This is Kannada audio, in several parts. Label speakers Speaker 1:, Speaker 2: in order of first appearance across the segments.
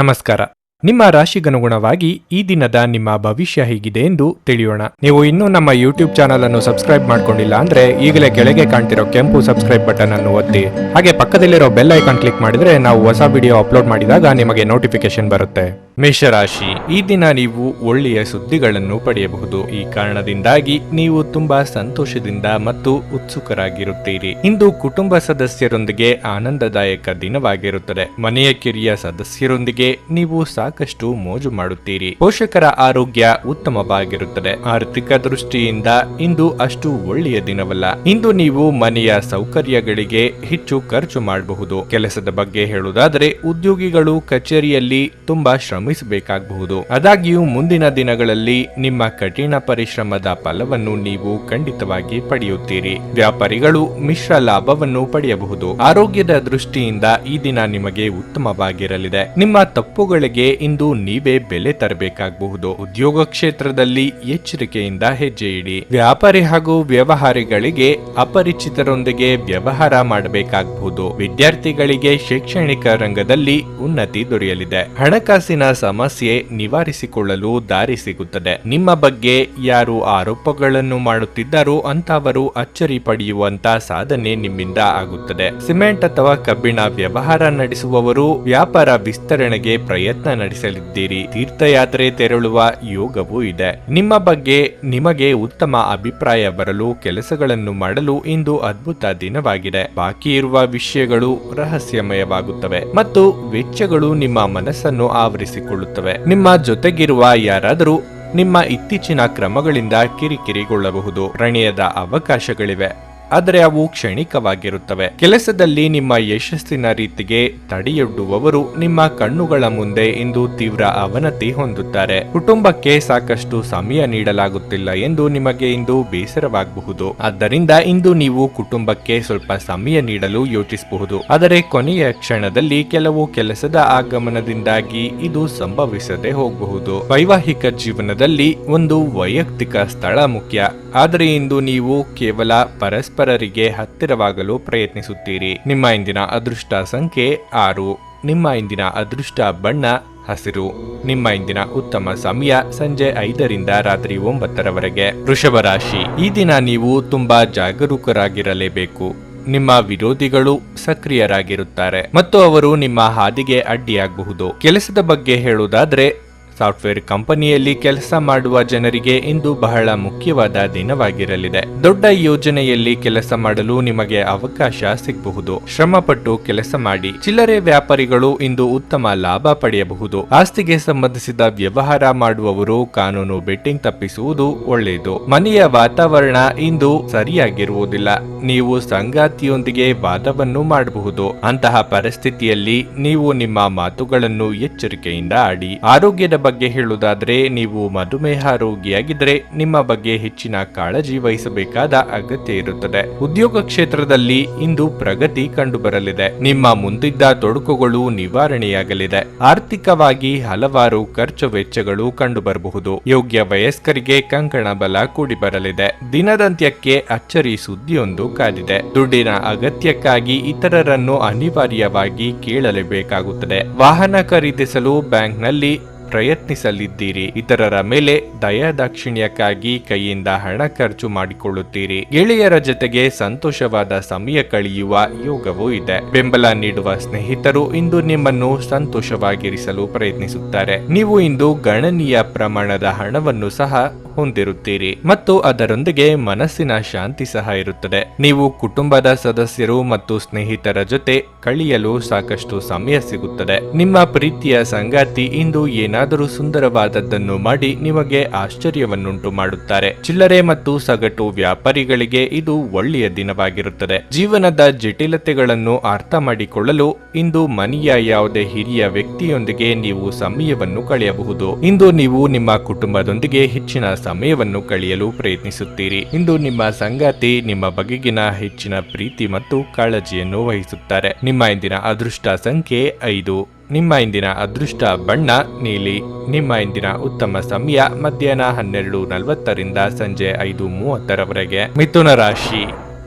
Speaker 1: ನಮಸ್ಕಾರ. ನಿಮ್ಮ ರಾಶಿಗನುಗುಣವಾಗಿ ಈ ದಿನದ ನಿಮ್ಮ ಭವಿಷ್ಯ ಹೇಗಿದೆ ಎಂದು ತಿಳಿಯೋಣ. ನೀವು ಇನ್ನೂ ನಮ್ಮ ಯೂಟ್ಯೂಬ್ ಚಾನಲ್ ಅನ್ನು ಸಬ್ಸ್ಕ್ರೈಬ್ ಮಾಡ್ಕೊಂಡಿಲ್ಲ ಅಂದ್ರೆ ಈಗಲೇ ಕೆಳಗೆ ಕಾಣ್ತಿರೋ ಕೆಂಪು ಸಬ್ಸ್ಕ್ರೈಬ್ ಬಟನ್ ಅನ್ನು ಒತ್ತಿ, ಹಾಗೆ ಪಕ್ಕದಲ್ಲಿರೋ ಬೆಲ್ ಐಕಾನ್ ಕ್ಲಿಕ್ ಮಾಡಿದ್ರೆ ನಾವು ಹೊಸ ವಿಡಿಯೋ ಅಪ್ಲೋಡ್ ಮಾಡಿದಾಗ ನಿಮಗೆ ನೋಟಿಫಿಕೇಶನ್ ಬರುತ್ತೆ. ಮೇಷರಾಶಿ, ಈ ದಿನ ನೀವು ಒಳ್ಳೆಯ ಸುದ್ದಿಗಳನ್ನು ಪಡೆಯಬಹುದು. ಈ ಕಾರಣದಿಂದಾಗಿ ನೀವು ತುಂಬಾ ಸಂತೋಷದಿಂದ ಮತ್ತು ಉತ್ಸುಕರಾಗಿರುತ್ತೀರಿ. ಇಂದು ಕುಟುಂಬ ಸದಸ್ಯರೊಂದಿಗೆ ಆನಂದದಾಯಕ ದಿನವಾಗಿರುತ್ತದೆ. ಮನೆಯ ಕಿರಿಯ ಸದಸ್ಯರೊಂದಿಗೆ ನೀವು ಸಾಕಷ್ಟು ಮೋಜು ಮಾಡುತ್ತೀರಿ. ಪೋಷಕರ ಆರೋಗ್ಯ ಉತ್ತಮವಾಗಿರುತ್ತದೆ. ಆರ್ಥಿಕ ದೃಷ್ಟಿಯಿಂದ ಇಂದು ಅಷ್ಟು ಒಳ್ಳೆಯ ದಿನವಲ್ಲ. ಇಂದು ನೀವು ಮನೆಯ ಸೌಕರ್ಯಗಳಿಗೆ ಹೆಚ್ಚು ಖರ್ಚು ಮಾಡಬಹುದು. ಕೆಲಸದ ಬಗ್ಗೆ ಹೇಳುವುದಾದರೆ ಉದ್ಯೋಗಿಗಳು ಕಚೇರಿಯಲ್ಲಿ ತುಂಬಾ ಶ್ರಮಿಸಬೇಕಾಗಬಹುದು. ಆದಾಗ್ಯೂ ಮುಂದಿನ ದಿನಗಳಲ್ಲಿ ನಿಮ್ಮ ಕಠಿಣ ಪರಿಶ್ರಮದ ಫಲವನ್ನು ನೀವು ಖಂಡಿತವಾಗಿ ಪಡೆಯುತ್ತೀರಿ. ವ್ಯಾಪಾರಿಗಳು ಮಿಶ್ರ ಲಾಭವನ್ನು ಪಡೆಯಬಹುದು. ಆರೋಗ್ಯದ ದೃಷ್ಟಿಯಿಂದ ಈ ದಿನ ನಿಮಗೆ ಉತ್ತಮವಾಗಿರಲಿದೆ. ನಿಮ್ಮ ತಪ್ಪುಗಳಿಗೆ ಇಂದು ನೀವೇ ಬೆಲೆ ತರಬೇಕಾಗಬಹುದು. ಉದ್ಯೋಗ ಕ್ಷೇತ್ರದಲ್ಲಿ ಎಚ್ಚರಿಕೆಯಿಂದ ಹೆಜ್ಜೆ ಇಡಿ. ವ್ಯಾಪಾರಿ ಹಾಗೂ ವ್ಯವಹಾರಿಗಳಿಗೆ ಅಪರಿಚಿತರೊಂದಿಗೆ ವ್ಯವಹಾರ ಮಾಡಬೇಕಾಗಬಹುದು. ವಿದ್ಯಾರ್ಥಿಗಳಿಗೆ ಶೈಕ್ಷಣಿಕ ರಂಗದಲ್ಲಿ ಉನ್ನತಿ ದೊರೆಯಲಿದೆ. ಹಣಕಾಸಿನ ಸಮಸ್ಯೆ ನಿವಾರಿಸಿಕೊಳ್ಳಲು ದಾರಿ ಸಿಗುತ್ತದೆ. ನಿಮ್ಮ ಬಗ್ಗೆ ಯಾರು ಆರೋಪಗಳನ್ನು ಮಾಡುತ್ತಿದ್ದಾರೋ ಅಂತವರು ಅಚ್ಚರಿ ಪಡೆಯುವಂತ ಸಾಧನೆ ನಿಮ್ಮಿಂದ ಆಗುತ್ತದೆ. ಸಿಮೆಂಟ್ ಅಥವಾ ಕಬ್ಬಿಣ ವ್ಯವಹಾರ ನಡೆಸುವವರು ವ್ಯಾಪಾರ ವಿಸ್ತರಣೆಗೆ ಪ್ರಯತ್ನ ನಡೆಸಲಿದ್ದೀರಿ. ತೀರ್ಥಯಾತ್ರೆ ತೆರಳುವ ಯೋಗವೂ ಇದೆ. ನಿಮ್ಮ ಬಗ್ಗೆ ನಿಮಗೆ ಉತ್ತಮ ಅಭಿಪ್ರಾಯ ಬರಲು ಕೆಲಸಗಳನ್ನು ಮಾಡಲು ಇಂದು ಅದ್ಭುತ ದಿನವಾಗಿದೆ. ಬಾಕಿ ಇರುವ ವಿಷಯಗಳು ರಹಸ್ಯಮಯವಾಗುತ್ತವೆ ಮತ್ತು ವೆಚ್ಚಗಳು ನಿಮ್ಮ ಮನಸ್ಸನ್ನು ಆವರಿಸಿಕೊಳ್ಳುತ್ತವೆ. ನಿಮ್ಮ ಜೊತೆಗಿರುವ ಯಾರಾದರೂ ನಿಮ್ಮ ಇತ್ತೀಚಿನ ಕ್ರಮಗಳಿಂದ ಕಿರಿಕಿರಿಗೊಳ್ಳಬಹುದು. ಪ್ರಣಯದ ಅವಕಾಶಗಳಿವೆ, ಆದರೆ ಅವು ಕ್ಷಣಿಕವಾಗಿರುತ್ತವೆ. ಕೆಲಸದಲ್ಲಿ ನಿಮ್ಮ ಯಶಸ್ಸಿನ ರೀತಿಗೆ ತಡೆಯೊಡ್ಡುವವರು ನಿಮ್ಮ ಕಣ್ಣುಗಳ ಮುಂದೆ ಇಂದು ತೀವ್ರ ಅವನತಿ ಹೊಂದುತ್ತಾರೆ. ಕುಟುಂಬಕ್ಕೆ ಸಾಕಷ್ಟು ಸಮಯ ನೀಡಲಾಗುತ್ತಿಲ್ಲ ಎಂದು ನಿಮಗೆ ಇಂದು ಬೇಸರವಾಗಬಹುದು. ಆದ್ದರಿಂದ ಇಂದು ನೀವು ಕುಟುಂಬಕ್ಕೆ ಸ್ವಲ್ಪ ಸಮಯ ನೀಡಲು ಯೋಚಿಸಬಹುದು. ಆದರೆ ಕೊನೆಯ ಕ್ಷಣದಲ್ಲಿ ಕೆಲವು ಕೆಲಸದ ಆಗಮನದಿಂದಾಗಿ ಇದು ಸಂಭವಿಸದೆ ಹೋಗಬಹುದು. ವೈವಾಹಿಕ ಜೀವನದಲ್ಲಿ ಒಂದು ವೈಯಕ್ತಿಕ ಸ್ಥಳ ಮುಖ್ಯ, ಆದರೆ ಇಂದು ನೀವು ಕೇವಲ ಪರಸ್ಪರರಿಗೆ ಹತ್ತಿರವಾಗಲು ಪ್ರಯತ್ನಿಸುತ್ತೀರಿ. ನಿಮ್ಮ ಇಂದಿನ ಅದೃಷ್ಟ ಸಂಖ್ಯೆ 6. ನಿಮ್ಮ ಇಂದಿನ ಅದೃಷ್ಟ ಬಣ್ಣ ಹಸಿರು. ನಿಮ್ಮ ಇಂದಿನ ಉತ್ತಮ ಸಮಯ ಸಂಜೆ 5ರಿಂದ ರಾತ್ರಿ 9ರವರೆಗೆ. ವೃಷಭ ರಾಶಿ, ಈ ದಿನ ನೀವು ತುಂಬಾ ಜಾಗರೂಕರಾಗಿರಲೇಬೇಕು. ನಿಮ್ಮ ವಿರೋಧಿಗಳು ಸಕ್ರಿಯರಾಗಿರುತ್ತಾರೆ ಮತ್ತು ಅವರು ನಿಮ್ಮ ಹಾದಿಗೆ ಅಡ್ಡಿಯಾಗಬಹುದು. ಕೆಲಸದ ಬಗ್ಗೆ ಹೇಳುವುದಾದ್ರೆ ಸಾಫ್ಟ್ವೇರ್ ಕಂಪನಿಯಲ್ಲಿ ಕೆಲಸ ಮಾಡುವ ಜನರಿಗೆ ಇಂದು ಬಹಳ ಮುಖ್ಯವಾದ ದಿನವಾಗಿರಲಿದೆ. ದೊಡ್ಡ ಯೋಜನೆಯಲ್ಲಿ ಕೆಲಸ ಮಾಡಲು ನಿಮಗೆ ಅವಕಾಶ ಸಿಗಬಹುದು. ಶ್ರಮಪಟ್ಟು ಕೆಲಸ ಮಾಡಿ. ಚಿಲ್ಲರೆ ವ್ಯಾಪಾರಿಗಳು ಇಂದು ಉತ್ತಮ ಲಾಭ ಪಡೆಯಬಹುದು. ಆಸ್ತಿಗೆ ಸಂಬಂಧಿಸಿದ ವ್ಯವಹಾರ ಮಾಡುವವರು ಕಾನೂನು ಬೆಟ್ಟಿಂಗ್ ತಪ್ಪಿಸುವುದು ಒಳ್ಳೆಯದು. ಮನೆಯ ವಾತಾವರಣ ಇಂದು ಸರಿಯಾಗಿರುವುದಿಲ್ಲ. ನೀವು ಸಂಗಾತಿಯೊಂದಿಗೆ ವಾದವನ್ನು ಮಾಡಬಹುದು. ಅಂತಹ ಪರಿಸ್ಥಿತಿಯಲ್ಲಿ ನೀವು ನಿಮ್ಮ ಮಾತುಗಳನ್ನು ಎಚ್ಚರಿಕೆಯಿಂದ ಆಡಿ. ಆರೋಗ್ಯದ ಬಗ್ಗೆ ಹೇಳುವುದಾದ್ರೆ ನೀವು ಮಧುಮೇಹ ರೋಗಿಯಾಗಿದ್ದರೆ ನಿಮ್ಮ ಬಗ್ಗೆ ಹೆಚ್ಚಿನ ಕಾಳಜಿ ವಹಿಸಬೇಕಾದ ಅಗತ್ಯ ಇರುತ್ತದೆ. ಉದ್ಯೋಗ ಕ್ಷೇತ್ರದಲ್ಲಿ ಇಂದು ಪ್ರಗತಿ ಕಂಡುಬರಲಿದೆ. ನಿಮ್ಮ ಮುಂದಿದ್ದ ತೊಡಕುಗಳು ನಿವಾರಣೆಯಾಗಲಿದೆ. ಆರ್ಥಿಕವಾಗಿ ಹಲವಾರು ಖರ್ಚು ವೆಚ್ಚಗಳು ಕಂಡುಬರಬಹುದು. ಯೋಗ್ಯ ವಯಸ್ಕರಿಗೆ ಕಂಕಣ ಬಲ ಕೂಡಿ ಬರಲಿದೆ. ದಿನದಂತ್ಯಕ್ಕೆ ಅಚ್ಚರಿ ಸುದ್ದಿಯೊಂದು ಕಾದಿದೆ. ದುಡ್ಡಿನ ಅಗತ್ಯಕ್ಕಾಗಿ ಇತರರನ್ನು ಅನಿವಾರ್ಯವಾಗಿ ಕೇಳಲೇಬೇಕಾಗುತ್ತದೆ. ವಾಹನ ಖರೀದಿಸಲು ಬ್ಯಾಂಕ್ನಲ್ಲಿ ಪ್ರಯತ್ನಿಸಲಿದ್ದೀರಿ. ಇತರರ ಮೇಲೆ ದಯಾದಾಕ್ಷಿಣ್ಯಕ್ಕಾಗಿ ಕೈಯಿಂದ ಹಣ ಖರ್ಚು ಮಾಡಿಕೊಳ್ಳುತ್ತೀರಿ. ಗೆಳೆಯರ ಜೊತೆಗೆ ಸಂತೋಷವಾದ ಸಮಯ ಕಳೆಯುವ ಯೋಗವೂ ಇದೆ. ಬೆಂಬಲ ನೀಡುವ ಸ್ನೇಹಿತರು ಇಂದು ನಿಮ್ಮನ್ನು ಸಂತೋಷವಾಗಿರಿಸಲು ಪ್ರಯತ್ನಿಸುತ್ತಾರೆ. ನೀವು ಇಂದು ಗಣನೀಯ ಪ್ರಮಾಣದ ಹಣವನ್ನು ಸಹ ಹೊಂದಿರುತ್ತೀರಿ ಮತ್ತು ಅದರೊಂದಿಗೆ ಮನಸ್ಸಿನ ಶಾಂತಿ ಸಹ ಇರುತ್ತದೆ. ನೀವು ಕುಟುಂಬದ ಸದಸ್ಯರು ಮತ್ತು ಸ್ನೇಹಿತರ ಜೊತೆ ಕಳೆಯಲು ಸಾಕಷ್ಟು ಸಮಯ ಸಿಗುತ್ತದೆ. ನಿಮ್ಮ ಪ್ರೀತಿಯ ಸಂಗಾತಿ ಇಂದು ಏನಾದರೂ ಸುಂದರವಾದದ್ದನ್ನು ಮಾಡಿ ನಿಮಗೆ ಆಶ್ಚರ್ಯವನ್ನುಂಟು ಮಾಡುತ್ತಾರೆ. ಚಿಲ್ಲರೆ ಮತ್ತು ಸಗಟು ವ್ಯಾಪಾರಿಗಳಿಗೆ ಇದು ಒಳ್ಳೆಯ ದಿನವಾಗಿರುತ್ತದೆ. ಜೀವನದ ಜಟಿಲತೆಗಳನ್ನು ಅರ್ಥ ಮಾಡಿಕೊಳ್ಳಲು ಇಂದು ಮನೆಯ ಯಾವುದೇ ಹಿರಿಯ ವ್ಯಕ್ತಿಯೊಂದಿಗೆ ನೀವು ಸಮಯವನ್ನು ಕಳೆಯಬಹುದು. ಇಂದು ನೀವು ನಿಮ್ಮ ಕುಟುಂಬದೊಂದಿಗೆ ಹೆಚ್ಚಿನ ಸಮಯವನ್ನು ಕಳೆಯಲು ಪ್ರಯತ್ನಿಸುತ್ತೀರಿ. ಇಂದು ನಿಮ್ಮ ಸಂಗಾತಿ ನಿಮ್ಮ ಬಗೆಗಿನ ಹೆಚ್ಚಿನ ಪ್ರೀತಿ ಮತ್ತು ಕಾಳಜಿಯನ್ನು ವಹಿಸುತ್ತಾರೆ. ನಿಮ್ಮ ಇಂದಿನ ಅದೃಷ್ಟ ಸಂಖ್ಯೆ 5. ನಿಮ್ಮ ಇಂದಿನ ಅದೃಷ್ಟ ಬಣ್ಣ ನೀಲಿ. ನಿಮ್ಮ ಇಂದಿನ ಉತ್ತಮ ಸಮಯ ಮಧ್ಯಾಹ್ನ 12:40ರಿಂದ ಸಂಜೆ 5:30ರವರೆಗೆ. ಮಿಥುನ ರಾಶಿ,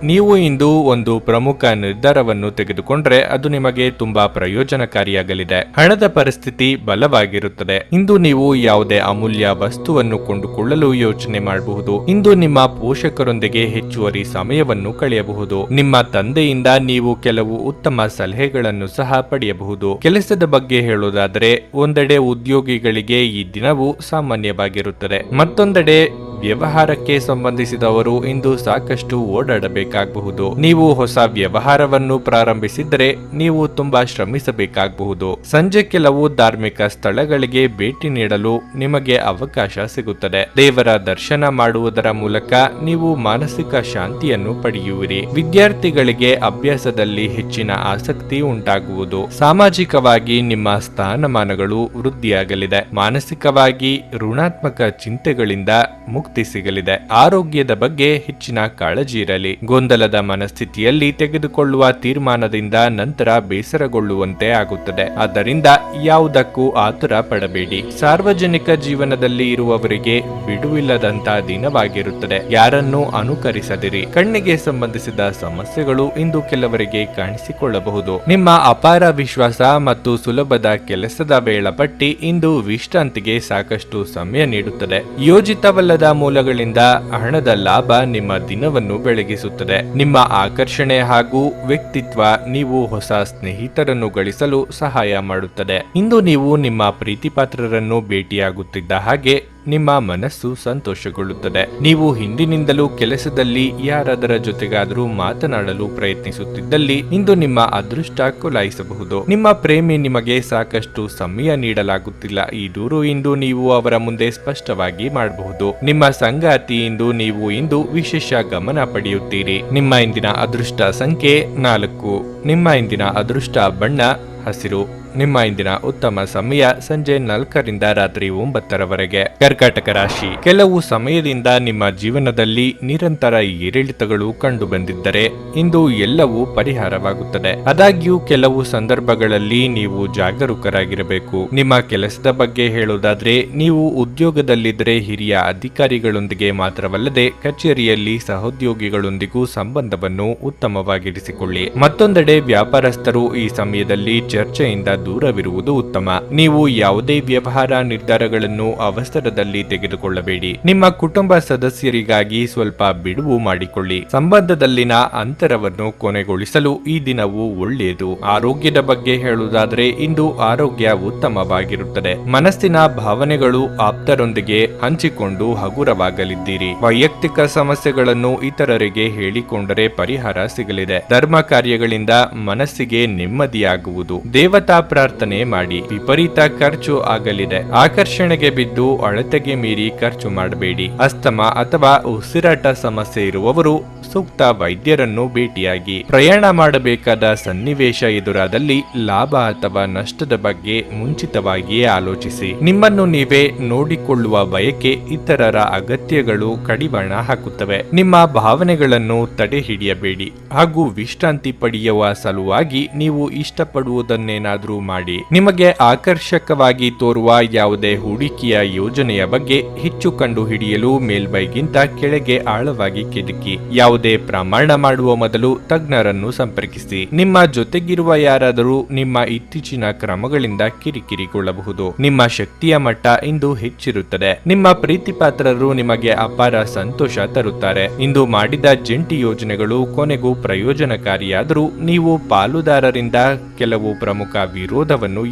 Speaker 1: ನೀವು ಇಂದು ಒಂದು ಪ್ರಮುಖ ನಿರ್ಧಾರವನ್ನು ತೆಗೆದುಕೊಂಡ್ರೆ ಅದು ನಿಮಗೆ ತುಂಬಾ ಪ್ರಯೋಜನಕಾರಿಯಾಗಲಿದೆ. ಹಣದ ಪರಿಸ್ಥಿತಿ ಬಲವಾಗಿರುತ್ತದೆ. ಇಂದು ನೀವು ಯಾವುದೇ ಅಮೂಲ್ಯ ವಸ್ತುವನ್ನು ಕೊಂಡುಕೊಳ್ಳಲು ಯೋಚನೆ ಮಾಡಬಹುದು. ಇಂದು ನಿಮ್ಮ ಪೋಷಕರೊಂದಿಗೆ ಹೆಚ್ಚುವರಿ ಸಮಯವನ್ನು ಕಳೆಯಬಹುದು. ನಿಮ್ಮ ತಂದೆಯಿಂದ ನೀವು ಕೆಲವು ಉತ್ತಮ ಸಲಹೆಗಳನ್ನು ಸಹ ಪಡೆಯಬಹುದು. ಕೆಲಸದ ಬಗ್ಗೆ ಹೇಳೋದಾದರೆ, ಒಂದೆಡೆ ಉದ್ಯೋಗಿಗಳಿಗೆ ಈ ದಿನವು ಸಾಮಾನ್ಯವಾಗಿರುತ್ತದೆ, ಮತ್ತೊಂದೆಡೆ ವ್ಯವಹಾರಕ್ಕೆ ಸಂಬಂಧಿಸಿದವರು ಇಂದು ಸಾಕಷ್ಟು ಓಡಾಡಬೇಕಾಗಬಹುದು. ನೀವು ಹೊಸ ವ್ಯವಹಾರವನ್ನು ಪ್ರಾರಂಭಿಸಿದರೆ ನೀವು ತುಂಬಾ ಶ್ರಮಿಸಬೇಕಾಗಬಹುದು. ಸಂಜೆ ಕೆಲವು ಧಾರ್ಮಿಕ ಸ್ಥಳಗಳಿಗೆ ಭೇಟಿ ನೀಡಲು ನಿಮಗೆ ಅವಕಾಶ ಸಿಗುತ್ತದೆ. ದೇವರ ದರ್ಶನ ಮಾಡುವುದರ ಮೂಲಕ ನೀವು ಮಾನಸಿಕ ಶಾಂತಿಯನ್ನು ಪಡೆಯುವಿರಿ. ವಿದ್ಯಾರ್ಥಿಗಳಿಗೆ ಅಭ್ಯಾಸದಲ್ಲಿ ಹೆಚ್ಚಿನ ಆಸಕ್ತಿ ಉಂಟಾಗುವುದು. ಸಾಮಾಜಿಕವಾಗಿ ನಿಮ್ಮ ಸ್ಥಾನಮಾನಗಳು ವೃದ್ಧಿಯಾಗಲಿದೆ. ಮಾನಸಿಕವಾಗಿ ಋಣಾತ್ಮಕ ಚಿಂತೆಗಳಿಂದ ಮುಕ್ತಿ ಸಿಗಲಿದೆ. ಆರೋಗ್ಯದ ಬಗ್ಗೆ ಹೆಚ್ಚಿನ ಕಾಳಜಿ ಇರಲಿ. ಗೊಂದಲದ ಮನಸ್ಥಿತಿಯಲ್ಲಿ ತೆಗೆದುಕೊಳ್ಳುವ ತೀರ್ಮಾನದಿಂದ ನಂತರ ಬೇಸರಗೊಳ್ಳುವಂತೆ ಆಗುತ್ತದೆ. ಆದ್ದರಿಂದ ಯಾವುದಕ್ಕೂ ಆತುರ ಪಡಬೇಡಿ. ಸಾರ್ವಜನಿಕ ಜೀವನದಲ್ಲಿ ಇರುವವರಿಗೆ ಬಿಡುವಿಲ್ಲದಂತ ದಿನವಾಗಿರುತ್ತದೆ. ಯಾರನ್ನೂ ಅನುಕರಿಸದಿರಿ. ಕಣ್ಣಿಗೆ ಸಂಬಂಧಿಸಿದ ಸಮಸ್ಯೆಗಳು ಇಂದು ಕೆಲವರಿಗೆ ಕಾಣಿಸಿಕೊಳ್ಳಬಹುದು. ನಿಮ್ಮ ಅಪಾರ ವಿಶ್ವಾಸ ಮತ್ತು ಸುಲಭದ ಕೆಲಸದ ವೇಳಾಪಟ್ಟಿ ಇಂದು ವಿಶ್ರಾಂತಿಗೆ ಸಾಕಷ್ಟು ಸಮಯ ನೀಡುತ್ತದೆ. ಯೋಜಿತವಲ್ಲದ ಮೂಲಗಳಿಂದ ಹಣದ ಲಾಭ ನಿಮ್ಮ ದಿನವನ್ನು ಬೆಳಗಿಸುತ್ತದೆ. ನಿಮ್ಮ ಆಕರ್ಷಣೆ ಹಾಗೂ ವ್ಯಕ್ತಿತ್ವ ನೀವು ಹೊಸ ಸ್ನೇಹಿತರನ್ನು ಗಳಿಸಲು ಸಹಾಯ ಮಾಡುತ್ತದೆ. ಇಂದು ನೀವು ನಿಮ್ಮ ಪ್ರೀತಿಪಾತ್ರರನ್ನು ಭೇಟಿಯಾಗುತ್ತಿದ್ದ ಹಾಗೆ ನಿಮ್ಮ ಮನಸ್ಸು ಸಂತೋಷಗೊಳ್ಳುತ್ತದೆ. ನೀವು ಹಿಂದಿನಿಂದಲೂ ಕೆಲಸದಲ್ಲಿ ಯಾರಾದರ ಜೊತೆಗಾದರೂ ಮಾತನಾಡಲು ಪ್ರಯತ್ನಿಸುತ್ತಿದ್ದಲ್ಲಿ ಇಂದು ನಿಮ್ಮ ಅದೃಷ್ಟ ಕುಲಾಯಿಸಬಹುದು. ನಿಮ್ಮ ಪ್ರೇಮಿ ನಿಮಗೆ ಸಾಕಷ್ಟು ಸಮಯ ನೀಡಲಾಗುತ್ತಿಲ್ಲ ಈ ದೂರು ಇಂದು ನೀವು ಅವರ ಮುಂದೆ ಸ್ಪಷ್ಟವಾಗಿ ಮಾಡಬಹುದು. ನಿಮ್ಮ ಸಂಗಾತಿಯಿಂದ ನೀವು ಇಂದು ವಿಶೇಷ ಗಮನ ಪಡೆಯುತ್ತೀರಿ. ನಿಮ್ಮ ಇಂದಿನ ಅದೃಷ್ಟ ಸಂಖ್ಯೆ 4. ನಿಮ್ಮ ಇಂದಿನ ಅದೃಷ್ಟ ಬಣ್ಣ ಹಸಿರು. ನಿಮ್ಮ ಇಂದಿನ ಉತ್ತಮ ಸಮಯ ಸಂಜೆ 4ರಿಂದ ರಾತ್ರಿ 9ರವರೆಗೆ. ಕರ್ಕಾಟಕ ರಾಶಿ. ಕೆಲವು ಸಮಯದಿಂದ ನಿಮ್ಮ ಜೀವನದಲ್ಲಿ ನಿರಂತರ ಏರಿಳಿತಗಳು ಕಂಡು ಬಂದಿದ್ದರೆ ಇಂದು ಎಲ್ಲವೂ ಪರಿಹಾರವಾಗುತ್ತದೆ. ಆದಾಗ್ಯೂ ಕೆಲವು ಸಂದರ್ಭಗಳಲ್ಲಿ ನೀವು ಜಾಗರೂಕರಾಗಿರಬೇಕು. ನಿಮ್ಮ ಕೆಲಸದ ಬಗ್ಗೆ ಹೇಳೋದಾದ್ರೆ, ನೀವು ಉದ್ಯೋಗದಲ್ಲಿದ್ದರೆ ಹಿರಿಯ ಅಧಿಕಾರಿಗಳೊಂದಿಗೆ ಮಾತ್ರವಲ್ಲದೆ ಕಚೇರಿಯಲ್ಲಿ ಸಹೋದ್ಯೋಗಿಗಳೊಂದಿಗೂ ಸಂಬಂಧವನ್ನು ಉತ್ತಮವಾಗಿರಿಸಿಕೊಳ್ಳಿ. ಮತ್ತೊಂದೆಡೆ ವ್ಯಾಪಾರಸ್ಥರು ಈ ಸಮಯದಲ್ಲಿ ಚರ್ಚೆಯಿಂದ ದೂರವಿರುವುದು ಉತ್ತಮ. ನೀವು ಯಾವುದೇ ವ್ಯವಹಾರ ನಿರ್ಧಾರಗಳನ್ನು ಅವಸರದಲ್ಲಿ ತೆಗೆದುಕೊಳ್ಳಬೇಡಿ. ನಿಮ್ಮ ಕುಟುಂಬ ಸದಸ್ಯರಿಗಾಗಿ ಸ್ವಲ್ಪ ಬಿಡುವು ಮಾಡಿಕೊಳ್ಳಿ. ಸಂಬಂಧದಲ್ಲಿನ ಅಂತರವನ್ನು ಕೊನೆಗೊಳಿಸಲು ಈ ದಿನವು ಒಳ್ಳೆಯದು. ಆರೋಗ್ಯದ ಬಗ್ಗೆ ಹೇಳುವುದಾದರೆ, ಇಂದು ಆರೋಗ್ಯ ಉತ್ತಮವಾಗಿರುತ್ತದೆ. ಮನಸ್ಸಿನ ಭಾವನೆಗಳು ಆಪ್ತರೊಂದಿಗೆ ಹಂಚಿಕೊಂಡು ಹಗುರವಾಗಲಿದ್ದೀರಿ. ವೈಯಕ್ತಿಕ ಸಮಸ್ಯೆಗಳನ್ನು ಇತರರಿಗೆ ಹೇಳಿಕೊಂಡರೆ ಪರಿಹಾರ ಸಿಗಲಿದೆ. ಧರ್ಮ ಕಾರ್ಯಗಳಿಂದ ಮನಸ್ಸಿಗೆ ನೆಮ್ಮದಿಯಾಗುವುದು. ದೇವತಾ ಪ್ರಾರ್ಥನೆ ಮಾಡಿ. ವಿಪರೀತ ಖರ್ಚು ಆಗಲಿದೆ. ಆಕರ್ಷಣೆಗೆ ಬಿದ್ದು ಅಳತೆಗೆ ಮೀರಿ ಖರ್ಚು ಮಾಡಬೇಡಿ. ಅಸ್ತಮ ಅಥವಾ ಉಸಿರಾಟ ಸಮಸ್ಯೆ ಇರುವವರು ಸೂಕ್ತ ವೈದ್ಯರನ್ನು ಭೇಟಿಯಾಗಿ. ಪ್ರಯಾಣ ಮಾಡಬೇಕಾದ ಸನ್ನಿವೇಶ ಎದುರಾದಲ್ಲಿ ಲಾಭ ಅಥವಾ ನಷ್ಟದ ಬಗ್ಗೆ ಮುಂಚಿತವಾಗಿಯೇ ಆಲೋಚಿಸಿ. ನಿಮ್ಮನ್ನು ನೀವೇ ನೋಡಿಕೊಳ್ಳುವ ಬಯಕೆ ಇತರರ ಅಗತ್ಯಗಳು ಕಡಿವಾಣ ಹಾಕುತ್ತವೆ. ನಿಮ್ಮ ಭಾವನೆಗಳನ್ನು ತಡೆ ಹಿಡಿಯಬೇಡಿ ಹಾಗೂ ವಿಶ್ರಾಂತಿ ಪಡೆಯುವ ಸಲುವಾಗಿ ನೀವು ಇಷ್ಟಪಡುವುದನ್ನೇನಾದರೂ ಮಾಡಿ. ನಿಮಗೆ ಆಕರ್ಷಕವಾಗಿ ತೋರುವ ಯಾವುದೇ ಹೂಡಿಕೆಯ ಯೋಜನೆಯ ಬಗ್ಗೆ ಹೆಚ್ಚು ಕಂಡು ಹಿಡಿಯಲು ಮೇಲ್ಮೈಗಿಂತ ಕೆಳಗೆ ಆಳವಾಗಿ ಕೆದಕಿ. ಯಾವುದೇ ಪ್ರಮಾಣ ಮಾಡುವ ಮೊದಲು ತಜ್ಞರನ್ನು ಸಂಪರ್ಕಿಸಿ. ನಿಮ್ಮ ಜೊತೆಗಿರುವ ಯಾರಾದರೂ ನಿಮ್ಮ ಇತ್ತೀಚಿನ ಕ್ರಮಗಳಿಂದ ಕಿರಿಕಿರಿಗೊಳ್ಳಬಹುದು. ನಿಮ್ಮ ಶಕ್ತಿಯ ಮಟ್ಟ ಇಂದು ಹೆಚ್ಚಿರುತ್ತದೆ. ನಿಮ್ಮ ಪ್ರೀತಿಪಾತ್ರರು ನಿಮಗೆ ಅಪಾರ ಸಂತೋಷ ತರುತ್ತಾರೆ. ಇಂದು ಮಾಡಿದ ಜಂಟಿ ಯೋಜನೆಗಳು ಕೊನೆಗೂ ಪ್ರಯೋಜನಕಾರಿಯಾದರೂ ನೀವು ಪಾಲುದಾರರಿಂದ ಕೆಲವು ಪ್ರಮುಖ ವಿರೋಧವನ್ನು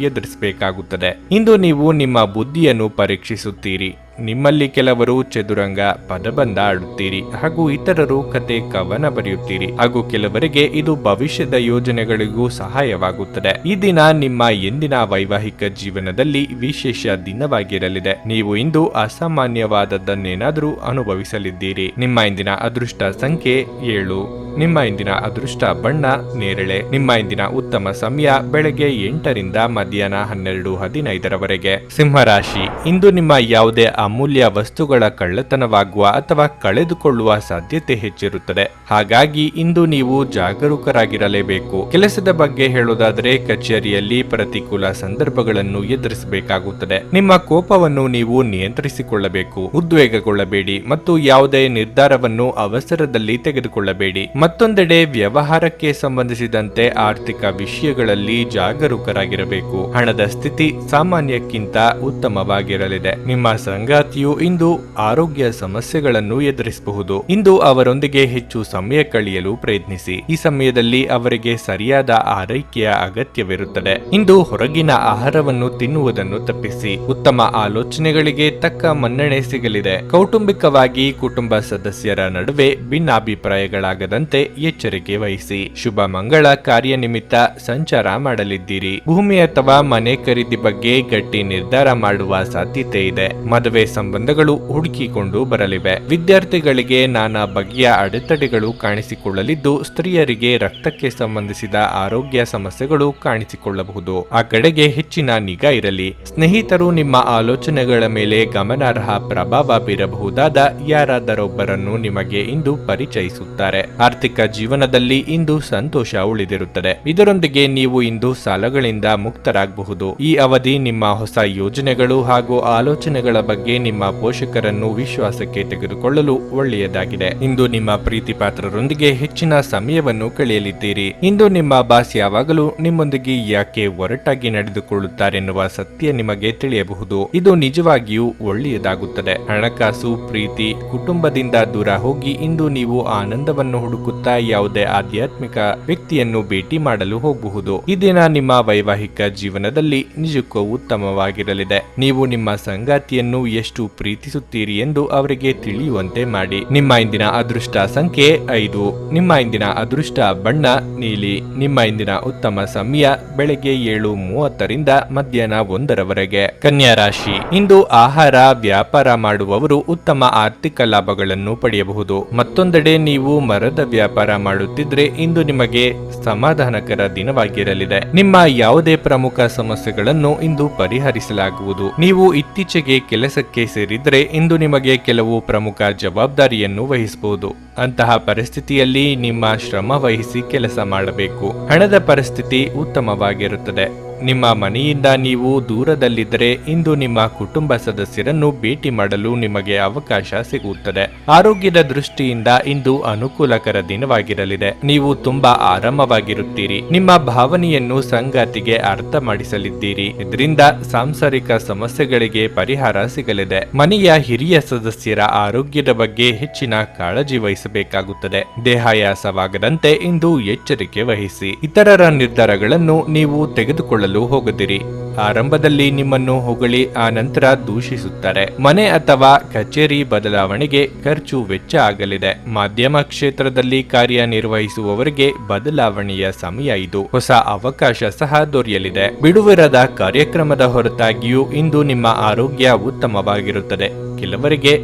Speaker 1: ಎದುರಿಸಬೇಕಾಗುತ್ತದೆ. ಇಂದು ನೀವು ನಿಮ್ಮ ಬುದ್ಧಿಯನ್ನು ಪರೀಕ್ಷಿಸುತ್ತೀರಿ. ನಿಮ್ಮಲ್ಲಿ ಕೆಲವರು ಚದುರಂಗ ಪದಬಂಧ ಆಡುತ್ತೀರಿ ಹಾಗೂ ಇತರರು ಕತೆ ಕವನ ಬರೆಯುತ್ತೀರಿ ಹಾಗೂ ಕೆಲವರಿಗೆ ಇದು ಭವಿಷ್ಯದ ಯೋಜನೆಗಳಿಗೂ ಸಹಾಯವಾಗುತ್ತದೆ. ಈ ದಿನ ನಿಮ್ಮ ಎಂದಿನ ವೈವಾಹಿಕ ಜೀವನದಲ್ಲಿ ವಿಶೇಷ ದಿನವಾಗಿರಲಿದೆ. ನೀವು ಇಂದು ಅಸಾಮಾನ್ಯವಾದದ್ದನ್ನೇನಾದರೂ ಅನುಭವಿಸಲಿದ್ದೀರಿ. ನಿಮ್ಮ ಇಂದಿನ ಅದೃಷ್ಟ ಸಂಖ್ಯೆ 7. ನಿಮ್ಮ ಇಂದಿನ ಅದೃಷ್ಟ ಬಣ್ಣ ನೇರಳೆ. ನಿಮ್ಮ ಇಂದಿನ ಉತ್ತಮ ಸಮಯ ಬೆಳಗ್ಗೆ 8ರಿಂದ ಮಧ್ಯಾಹ್ನ 12:15ರವರೆಗೆ. ಸಿಂಹರಾಶಿ. ಇಂದು ನಿಮ್ಮ ಯಾವುದೇ ಅಮೂಲ್ಯ ವಸ್ತುಗಳ ಕಳ್ಳತನವಾಗುವ ಅಥವಾ ಕಳೆದುಕೊಳ್ಳುವ ಸಾಧ್ಯತೆ ಹೆಚ್ಚಿರುತ್ತದೆ. ಹಾಗಾಗಿ ಇಂದು ನೀವು ಜಾಗರೂಕರಾಗಿರಲೇಬೇಕು. ಕೆಲಸದ ಬಗ್ಗೆ ಹೇಳೋದಾದರೆ ಕಚೇರಿಯಲ್ಲಿ ಪ್ರತಿಕೂಲ ಸಂದರ್ಭಗಳನ್ನು ಎದುರಿಸಬೇಕಾಗುತ್ತದೆ. ನಿಮ್ಮ ಕೋಪವನ್ನು ನೀವು ನಿಯಂತ್ರಿಸಿಕೊಳ್ಳಬೇಕು. ಉದ್ವೇಗಗೊಳ್ಳಬೇಡಿ ಮತ್ತು ಯಾವುದೇ ನಿರ್ಧಾರವನ್ನು ಅವಸರದಲ್ಲಿ ತೆಗೆದುಕೊಳ್ಳಬೇಡಿ. ಮತ್ತೊಂದೆಡೆ ವ್ಯವಹಾರಕ್ಕೆ ಸಂಬಂಧಿಸಿದಂತೆ ಆರ್ಥಿಕ ವಿಷಯಗಳಲ್ಲಿ ಜಾಗರೂಕರಾಗಿರಬೇಕು. ಹಣದ ಸ್ಥಿತಿ ಸಾಮಾನ್ಯಕ್ಕಿಂತ ಉತ್ತಮವಾಗಿರಲಿದೆ. ನಿಮ್ಮ ಸಂಗಾತಿಯು ಇಂದು ಆರೋಗ್ಯ ಸಮಸ್ಯೆಗಳನ್ನು ಎದುರಿಸಬಹುದು. ಇಂದು ಅವರೊಂದಿಗೆ ಹೆಚ್ಚು ಸಮಯ ಕಳೆಯಲು ಪ್ರಯತ್ನಿಸಿ. ಈ ಸಮಯದಲ್ಲಿ ಅವರಿಗೆ ಸರಿಯಾದ ಆರೈಕೆಯ ಅಗತ್ಯವಿರುತ್ತದೆ. ಇಂದು ಹೊರಗಿನ ಆಹಾರವನ್ನು ತಿನ್ನುವುದನ್ನು ತಪ್ಪಿಸಿ. ಉತ್ತಮ ಆಲೋಚನೆಗಳಿಗೆ ತಕ್ಕ ಮನ್ನಣೆ ಸಿಗಲಿದೆ. ಕೌಟುಂಬಿಕವಾಗಿ ಕುಟುಂಬ ಸದಸ್ಯರ ನಡುವೆ ಭಿನ್ನಾಭಿಪ್ರಾಯಗಳಾಗದಂತೆ ಎಚ್ಚರಿಕೆ ವಹಿಸಿ. ಶುಭ ಮಂಗಳ ಕಾರ್ಯ ನಿಮಿತ್ತ ಸಂಚಾರ ಮಾಡಲಿದ್ದೀರಿ. ಭೂಮಿ ಅಥವಾ ಮನೆ ಖರೀದಿ ಬಗ್ಗೆ ಗಟ್ಟಿ ನಿರ್ಧಾರ ಮಾಡುವ ಸಾಧ್ಯತೆ ಇದೆ. ಮದುವೆ ಸಂಬಂಧಗಳು ಹುಡುಕಿಕೊಂಡು ಬರಲಿವೆ. ವಿದ್ಯಾರ್ಥಿಗಳಿಗೆ ನಾನಾ ಬಗೆಯ ಅಡೆತಡೆಗಳು ಕಾಣಿಸಿಕೊಳ್ಳಲಿದ್ದು ಸ್ತ್ರೀಯರಿಗೆ ರಕ್ತಕ್ಕೆ ಸಂಬಂಧಿಸಿದ ಆರೋಗ್ಯ ಸಮಸ್ಯೆಗಳು ಕಾಣಿಸಿಕೊಳ್ಳಬಹುದು. ಆ ಕಡೆಗೆ ಹೆಚ್ಚಿನ ನಿಗಾ ಇರಲಿ. ಸ್ನೇಹಿತರು ನಿಮ್ಮ ಆಲೋಚನೆಗಳ ಮೇಲೆ ಗಮನಾರ್ಹ ಪ್ರಭಾವ ಬೀರಬಹುದಾದ ಯಾರಾದರೊಬ್ಬರನ್ನು ನಿಮಗೆ ಇಂದು ಪರಿಚಯಿಸುತ್ತಾರೆ. ಆರ್ಥಿಕ ಜೀವನದಲ್ಲಿ ಇಂದು ಸಂತೋಷ ಉಳಿದಿರುತ್ತದೆ. ಇದರೊಂದಿಗೆ ನೀವು ಇಂದು ಸಾಲಗಳಿಂದ ಮುಕ್ತರಾಗಬಹುದು. ಈ ಅವಧಿ ನಿಮ್ಮ ಹೊಸ ಯೋಜನೆಗಳು ಹಾಗೂ ಆಲೋಚನೆಗಳ ಬಗ್ಗೆ ನಿಮ್ಮ ಪೋಷಕರನ್ನು ವಿಶ್ವಾಸಕ್ಕೆ ತೆಗೆದುಕೊಳ್ಳಲು ಒಳ್ಳೆಯದಾಗಿದೆ. ಇಂದು ನಿಮ್ಮ ಪ್ರೀತಿ ಪಾತ್ರರೊಂದಿಗೆ ಹೆಚ್ಚಿನ ಸಮಯವನ್ನು ಕಳೆಯಲಿದ್ದೀರಿ. ಇಂದು ನಿಮ್ಮ ಬಾಸ್ ಯಾವಾಗಲೂ ನಿಮ್ಮೊಂದಿಗೆ ಯಾಕೆ ಒರಟಾಗಿ ನಡೆದುಕೊಳ್ಳುತ್ತಾರೆನ್ನುವ ಸತ್ಯ ನಿಮಗೆ ತಿಳಿಯಬಹುದು. ಇದು ನಿಜವಾಗಿಯೂ ಒಳ್ಳೆಯದಾಗುತ್ತದೆ. ಹಣಕಾಸು, ಪ್ರೀತಿ, ಕುಟುಂಬದಿಂದ ದೂರ ಹೋಗಿ ಇಂದು ನೀವು ಆನಂದವನ್ನು ಹುಡುಕುತ್ತಾ ಯಾವುದೇ ಆಧ್ಯಾತ್ಮಿಕ ವ್ಯಕ್ತಿಯನ್ನು ಭೇಟಿ ಮಾಡಲು ಹೋಗಬಹುದು. ಈ ದಿನ ನಿಮ್ಮ ವೈವಾಹಿಕ ಜೀವನದಲ್ಲಿ ನಿಜಕ್ಕೂ ಉತ್ತಮವಾಗಿರಲಿದೆ. ನೀವು ನಿಮ್ಮ ಸಂಗಾತಿಯನ್ನು ಎಷ್ಟು ಪ್ರೀತಿಸುತ್ತೀರಿ ಎಂದು ಅವರಿಗೆ ತಿಳಿಯುವಂತೆ ಮಾಡಿ. ನಿಮ್ಮ ಇಂದಿನ ಅದೃಷ್ಟ ಸಂಖ್ಯೆ 5. ನಿಮ್ಮ ಇಂದಿನ ಅದೃಷ್ಟ ಬಣ್ಣ ನೀಲಿ. ನಿಮ್ಮ ಇಂದಿನ ಉತ್ತಮ ಸಮಯ ಬೆಳಗ್ಗೆ 7:30ರಿಂದ ಮಧ್ಯಾಹ್ನ 1ರವರೆಗೆ. ಕನ್ಯಾ ರಾಶಿ. ಇಂದು ಆಹಾರ ವ್ಯಾಪಾರ ಮಾಡುವವರು ಉತ್ತಮ ಆರ್ಥಿಕ ಲಾಭಗಳನ್ನು ಪಡೆಯಬಹುದು. ಮತ್ತೊಂದೆಡೆ ನೀವು ಮರದ ವ್ಯಾಪಾರ ಮಾಡುತ್ತಿದ್ರೆ ಇಂದು ನಿಮಗೆ ಸಮಾಧಾನಕರ ದಿನವಾಗಿರಲಿದೆ. ನಿಮ್ಮ ಯಾವುದೇ ಪ್ರಮುಖ ಸಮಸ್ಯೆಗಳನ್ನು ಇಂದು ಪರಿಹರಿಸಲಾಗುವುದು. ನೀವು ಇತ್ತೀಚೆಗೆ ಕೆಲಸಕ್ಕೆ ಸೇರಿದ್ರೆ ಇಂದು ನಿಮಗೆ ಕೆಲವು ಪ್ರಮುಖ ಜವಾಬ್ದಾರಿಯನ್ನು ವಹಿಸಬಹುದು. ಅಂತಹ ಪರಿಸ್ಥಿತಿಯಲ್ಲಿ ನಿಮ್ಮ ಶ್ರಮ ವಹಿಸಿ ಕೆಲಸ ಮಾಡಬೇಕು. ಹಣದ ಪರಿಸ್ಥಿತಿ ಉತ್ತಮವಾಗಿರುತ್ತದೆ. ನಿಮ್ಮ ಮನೆಯಿಂದ ನೀವು ದೂರದಲ್ಲಿದ್ದರೆ ಇಂದು ನಿಮ್ಮ ಕುಟುಂಬ ಸದಸ್ಯರನ್ನು ಭೇಟಿ ಮಾಡಲು ನಿಮಗೆ ಅವಕಾಶ ಸಿಗುತ್ತದೆ. ಆರೋಗ್ಯದ ದೃಷ್ಟಿಯಿಂದ ಇಂದು ಅನುಕೂಲಕರ ದಿನವಾಗಿರಲಿದೆ. ನೀವು ತುಂಬಾ ಆರಾಮವಾಗಿರುತ್ತೀರಿ. ನಿಮ್ಮ ಭಾವನೆಯನ್ನು ಸಂಗಾತಿಗೆ ಅರ್ಥ ಮಾಡಿಸಲಿದ್ದೀರಿ. ಇದರಿಂದ ಸಾಂಸಾರಿಕ ಸಮಸ್ಯೆಗಳಿಗೆ ಪರಿಹಾರ ಸಿಗಲಿದೆ. ಮನೆಯ ಹಿರಿಯ ಸದಸ್ಯರ ಆರೋಗ್ಯದ ಬಗ್ಗೆ ಹೆಚ್ಚಿನ ಕಾಳಜಿ ವಹಿಸಬೇಕಾಗುತ್ತದೆ. ದೇಹಾಯಾಸವಾಗದಂತೆ ಇಂದು ಎಚ್ಚರಿಕೆ ವಹಿಸಿ. ಇತರರ ನಿರ್ಧಾರಗಳನ್ನು ನೀವು ತೆಗೆದುಕೊಳ್ಳಲು ಹೋಗದಿರಿ. ಆರಂಭದಲ್ಲಿ ನಿಮ್ಮನ್ನು ಹೊಗಳಿ ಆ ನಂತರ ದೂಷಿಸುತ್ತಾರೆ. ಮನೆ ಅಥವಾ ಕಚೇರಿ ಬದಲಾವಣೆಗೆ ಖರ್ಚು ವೆಚ್ಚ ಆಗಲಿದೆ. ಮಾಧ್ಯಮ ಕ್ಷೇತ್ರದಲ್ಲಿ ಕಾರ್ಯನಿರ್ವಹಿಸುವವರಿಗೆ ಬದಲಾವಣೆಯ ಸಮಯ ಇದು. ಹೊಸ ಅವಕಾಶ ಸಹ ದೊರೆಯಲಿದೆ. ಬಿಡುವಿರದ ಕಾರ್ಯಕ್ರಮದ ಹೊರತಾಗಿಯೂ ಇಂದು ನಿಮ್ಮ ಆರೋಗ್ಯ ಉತ್ತಮವಾಗಿರುತ್ತದೆ. ಕೆಲವರಿಗೆ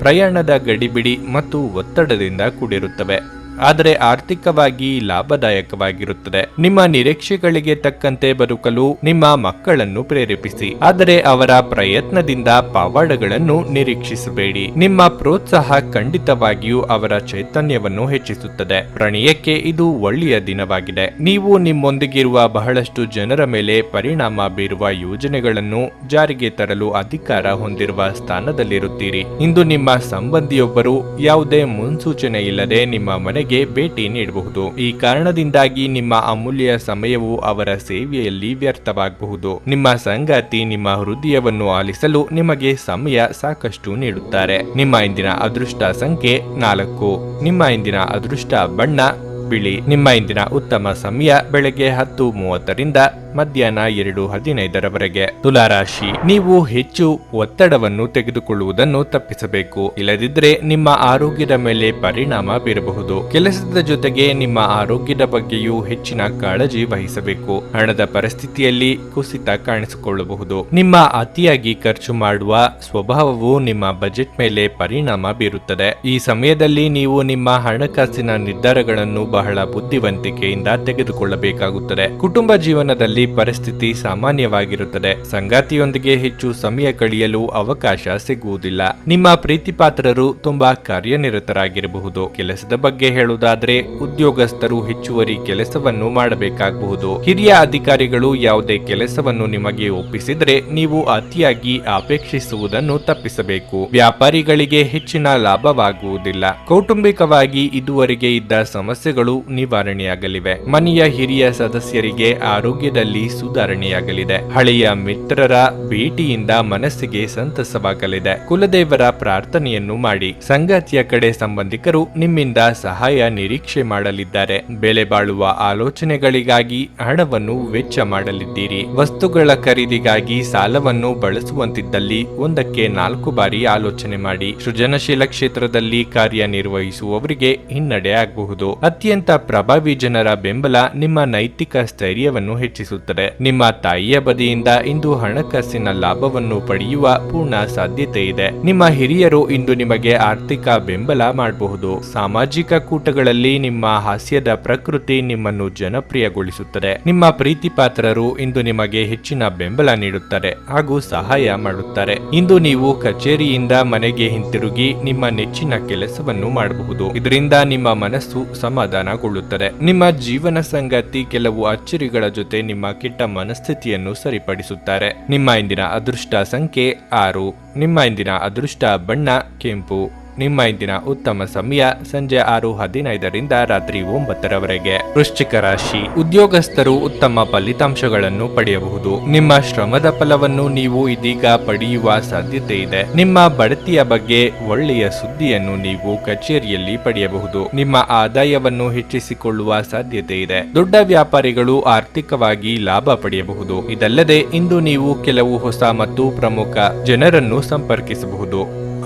Speaker 1: ಪ್ರಯಾಣದ ಗಡಿಬಿಡಿ ಮತ್ತು ಒತ್ತಡದಿಂದ ಕೂಡಿರುತ್ತವೆ. ಆದರೆ ಆರ್ಥಿಕವಾಗಿ ಲಾಭದಾಯಕವಾಗಿರುತ್ತದೆ. ನಿಮ್ಮ ನಿರೀಕ್ಷೆಗಳಿಗೆ ತಕ್ಕಂತೆ ಬದುಕಲು ನಿಮ್ಮ ಮಕ್ಕಳನ್ನು ಪ್ರೇರೇಪಿಸಿ. ಆದರೆ ಅವರ ಪ್ರಯತ್ನದಿಂದ ಪವಾಡಗಳನ್ನು ನಿರೀಕ್ಷಿಸಬೇಡಿ. ನಿಮ್ಮ ಪ್ರೋತ್ಸಾಹ ಖಂಡಿತವಾಗಿಯೂ ಅವರ ಚೈತನ್ಯವನ್ನು ಹೆಚ್ಚಿಸುತ್ತದೆ. ಪ್ರಣಯಕ್ಕೆ ಇದು ಒಳ್ಳೆಯ ದಿನವಾಗಿದೆ. ನೀವು ನಿಮ್ಮೊಂದಿಗಿರುವ ಬಹಳಷ್ಟು ಜನರ ಮೇಲೆ ಪರಿಣಾಮ ಬೀರುವ ಯೋಜನೆಗಳನ್ನು ಜಾರಿಗೆ ತರಲು ಅಧಿಕಾರ ಹೊಂದಿರುವ ಸ್ಥಾನದಲ್ಲಿರುತ್ತೀರಿ. ಇಂದು ನಿಮ್ಮ ಸಂಬಂಧಿಯೊಬ್ಬರು ಯಾವುದೇ ಮುನ್ಸೂಚನೆ ಇಲ್ಲದೆ ನಿಮ್ಮ ಮನೆಗೆ ಭೇಟಿ ನೀಡಬಹುದು. ಈ ಕಾರಣದಿಂದಾಗಿ ನಿಮ್ಮ ಅಮೂಲ್ಯ ಸಮಯವು ಅವರ ಸೇವೆಯಲ್ಲಿ ವ್ಯರ್ಥವಾಗಬಹುದು. ನಿಮ್ಮ ಸಂಗಾತಿ ನಿಮ್ಮ ಹೃದಯವನ್ನು ಆಲಿಸಲು ನಿಮಗೆ ಸಮಯ ಸಾಕಷ್ಟು ನೀಡುತ್ತಾರೆ. ನಿಮ್ಮ ಇಂದಿನ ಅದೃಷ್ಟ ಸಂಖ್ಯೆ 4. ನಿಮ್ಮ ಇಂದಿನ ಅದೃಷ್ಟ ಬಣ್ಣ ಬಿಳಿ. ನಿಮ್ಮ ಇಂದಿನ ಉತ್ತಮ ಸಮಯ ಬೆಳಗ್ಗೆ 10:30ರಿಂದ ಮಧ್ಯಾಹ್ನ 2:15ರವರೆಗೆ. ತುಲಾರಾಶಿ. ನೀವು ಹೆಚ್ಚು ಒತ್ತಡವನ್ನು ತೆಗೆದುಕೊಳ್ಳುವುದನ್ನು ತಪ್ಪಿಸಬೇಕು. ಇಲ್ಲದಿದ್ದರೆ ನಿಮ್ಮ ಆರೋಗ್ಯದ ಮೇಲೆ ಪರಿಣಾಮ ಬೀರಬಹುದು. ಕೆಲಸದ ಜೊತೆಗೆ ನಿಮ್ಮ ಆರೋಗ್ಯದ ಬಗ್ಗೆಯೂ ಹೆಚ್ಚಿನ ಕಾಳಜಿ ವಹಿಸಬೇಕು. ಹಣದ ಪರಿಸ್ಥಿತಿಯಲ್ಲಿ ಕುಸಿತ ಕಾಣಿಸಿಕೊಳ್ಳಬಹುದು. ನಿಮ್ಮ ಅತಿಯಾಗಿ ಖರ್ಚು ಮಾಡುವ ಸ್ವಭಾವವು ನಿಮ್ಮ ಬಜೆಟ್ ಮೇಲೆ ಪರಿಣಾಮ ಬೀರುತ್ತದೆ. ಈ ಸಮಯದಲ್ಲಿ ನೀವು ನಿಮ್ಮ ಹಣಕಾಸಿನ ನಿರ್ಧಾರಗಳನ್ನು ಬಹಳ ಬುದ್ಧಿವಂತಿಕೆಯಿಂದ ತೆಗೆದುಕೊಳ್ಳಬೇಕಾಗುತ್ತದೆ. ಕುಟುಂಬ ಜೀವನದಲ್ಲಿ ಕೆಲಸದಲ್ಲಿ ಪರಿಸ್ಥಿತಿ ಸಾಮಾನ್ಯವಾಗಿರುತ್ತದೆ. ಸಂಗಾತಿಯೊಂದಿಗೆ ಹೆಚ್ಚು ಸಮಯ ಕಳೆಯಲು ಅವಕಾಶ ಸಿಗುವುದಿಲ್ಲ. ನಿಮ್ಮ ಪ್ರೀತಿಪಾತ್ರರು ತುಂಬಾ ಕಾರ್ಯನಿರತರಾಗಿರಬಹುದು. ಕೆಲಸದ ಬಗ್ಗೆ ಹೇಳುವುದಾದ್ರೆ ಉದ್ಯೋಗಸ್ಥರು ಹೆಚ್ಚುವರಿ ಕೆಲಸವನ್ನು ಮಾಡಬೇಕಾಗಬಹುದು. ಹಿರಿಯ ಅಧಿಕಾರಿಗಳು ಯಾವುದೇ ಕೆಲಸವನ್ನು ನಿಮಗೆ ಒಪ್ಪಿಸಿದರೆ ನೀವು ಅತಿಯಾಗಿ ಅಪೇಕ್ಷಿಸುವುದನ್ನು ತಪ್ಪಿಸಬೇಕು. ವ್ಯಾಪಾರಿಗಳಿಗೆ ಹೆಚ್ಚಿನ ಲಾಭವಾಗುವುದಿಲ್ಲ. ಕೌಟುಂಬಿಕವಾಗಿ ಇದುವರೆಗೆ ಇದ್ದ ಸಮಸ್ಯೆಗಳು ನಿವಾರಣೆಯಾಗಲಿವೆ. ಮನೆಯ ಹಿರಿಯ ಸದಸ್ಯರಿಗೆ ಆರೋಗ್ಯದಲ್ಲಿ ಸುಧಾರಣೆಯಾಗಲಿದೆ. ಹಳೆಯ ಮಿತ್ರರ ಭೇಟಿಯಿಂದ ಮನಸ್ಸಿಗೆ ಸಂತಸವಾಗಲಿದೆ. ಕುಲದೇವರ ಪ್ರಾರ್ಥನೆಯನ್ನು ಮಾಡಿ. ಸಂಗಾತಿಯ ಕಡೆ ಸಂಬಂಧಿಕರು ನಿಮ್ಮಿಂದ ಸಹಾಯ ನಿರೀಕ್ಷೆ ಮಾಡಲಿದ್ದಾರೆ. ಬೆಲೆ ಬಾಳುವ ಆಲೋಚನೆಗಳಿಗಾಗಿ ಹಣವನ್ನು ವೆಚ್ಚ ಮಾಡಲಿದ್ದೀರಿ. ವಸ್ತುಗಳ ಖರೀದಿಗಾಗಿ ಸಾಲವನ್ನು ಬಳಸುವಂತಿದ್ದಲ್ಲಿ ಒಂದಕ್ಕೆ 4 ಬಾರಿ ಆಲೋಚನೆ ಮಾಡಿ. ಸೃಜನಶೀಲ ಕ್ಷೇತ್ರದಲ್ಲಿ ಕಾರ್ಯನಿರ್ವಹಿಸುವವರಿಗೆ ಹಿನ್ನಡೆ ಆಗಬಹುದು. ಅತ್ಯಂತ ಪ್ರಭಾವಿ ಜನರ ಬೆಂಬಲ ನಿಮ್ಮ ನೈತಿಕ ಸ್ಥೈರ್ಯವನ್ನು ಹೆಚ್ಚಿಸುತ್ತದೆ. ನಿಮ್ಮ ತಾಯಿಯ ಬದಿಯಿಂದ ಇಂದು ಹಣಕಾಸಿನ ಲಾಭವನ್ನು ಪಡೆಯುವ ಪೂರ್ಣ ಸಾಧ್ಯತೆ ಇದೆ. ನಿಮ್ಮ ಹಿರಿಯರು ಇಂದು ನಿಮಗೆ ಆರ್ಥಿಕ ಬೆಂಬಲ ಮಾಡಬಹುದು. ಸಾಮಾಜಿಕ ಕೂಟಗಳಲ್ಲಿ ನಿಮ್ಮ ಹಾಸ್ಯದ ಪ್ರಕೃತಿ ನಿಮ್ಮನ್ನು ಜನಪ್ರಿಯಗೊಳಿಸುತ್ತದೆ. ನಿಮ್ಮ ಪ್ರೀತಿ ಪಾತ್ರರು ಇಂದು ನಿಮಗೆ ಹೆಚ್ಚಿನ ಬೆಂಬಲ ನೀಡುತ್ತಾರೆ ಹಾಗೂ ಸಹಾಯ ಮಾಡುತ್ತಾರೆ. ಇಂದು ನೀವು ಕಚೇರಿಯಿಂದ ಮನೆಗೆ ಹಿಂತಿರುಗಿ ನಿಮ್ಮ ನೆಚ್ಚಿನ ಕೆಲಸವನ್ನು ಮಾಡಬಹುದು. ಇದರಿಂದ ನಿಮ್ಮ ಮನಸ್ಸು ಸಮಾಧಾನಗೊಳ್ಳುತ್ತದೆ. ನಿಮ್ಮ ಜೀವನ ಸಂಗಾತಿ ಕೆಲವು ಅಚ್ಚರಿಗಳ ಜೊತೆ ನಿಮ್ಮ ಕೆಟ್ಟ ಮನಸ್ಥಿತಿಯನ್ನು ಸರಿಪಡಿಸುತ್ತಾರೆ. ನಿಮ್ಮ ಇಂದಿನ ಅದೃಷ್ಟ ಸಂಖ್ಯೆ 6. ನಿಮ್ಮ ಇಂದಿನ ಅದೃಷ್ಟ ಬಣ್ಣ ಕೆಂಪು. ನಿಮ್ಮ ಇಂದಿನ ಉತ್ತಮ ಸಮಯ ಸಂಜೆ 6:15 ರಾತ್ರಿ 9 ವೃಶ್ಚಿಕ ರಾಶಿ. ಉದ್ಯೋಗಸ್ಥರು ಉತ್ತಮ ಫಲಿತಾಂಶಗಳನ್ನು ಪಡೆಯಬಹುದು. ನಿಮ್ಮ ಶ್ರಮದ ಫಲವನ್ನು ನೀವು ಇದೀಗ ಪಡೆಯುವ ಸಾಧ್ಯತೆ ಇದೆ. ನಿಮ್ಮ ಬಡ್ತಿಯ ಬಗ್ಗೆ ಒಳ್ಳೆಯ ಸುದ್ದಿಯನ್ನು ನೀವು ಕಚೇರಿಯಲ್ಲಿ ಪಡೆಯಬಹುದು. ನಿಮ್ಮ ಆದಾಯವನ್ನು ಹೆಚ್ಚಿಸಿಕೊಳ್ಳುವ ಸಾಧ್ಯತೆ ಇದೆ. ದೊಡ್ಡ ವ್ಯಾಪಾರಿಗಳು ಆರ್ಥಿಕವಾಗಿ ಲಾಭ ಪಡೆಯಬಹುದು. ಇದಲ್ಲದೆ ಇಂದು ನೀವು ಕೆಲವು ಹೊಸ ಮತ್ತು ಪ್ರಮುಖ ಜನರನ್ನು ಸಂಪರ್ಕಿಸಬಹುದು.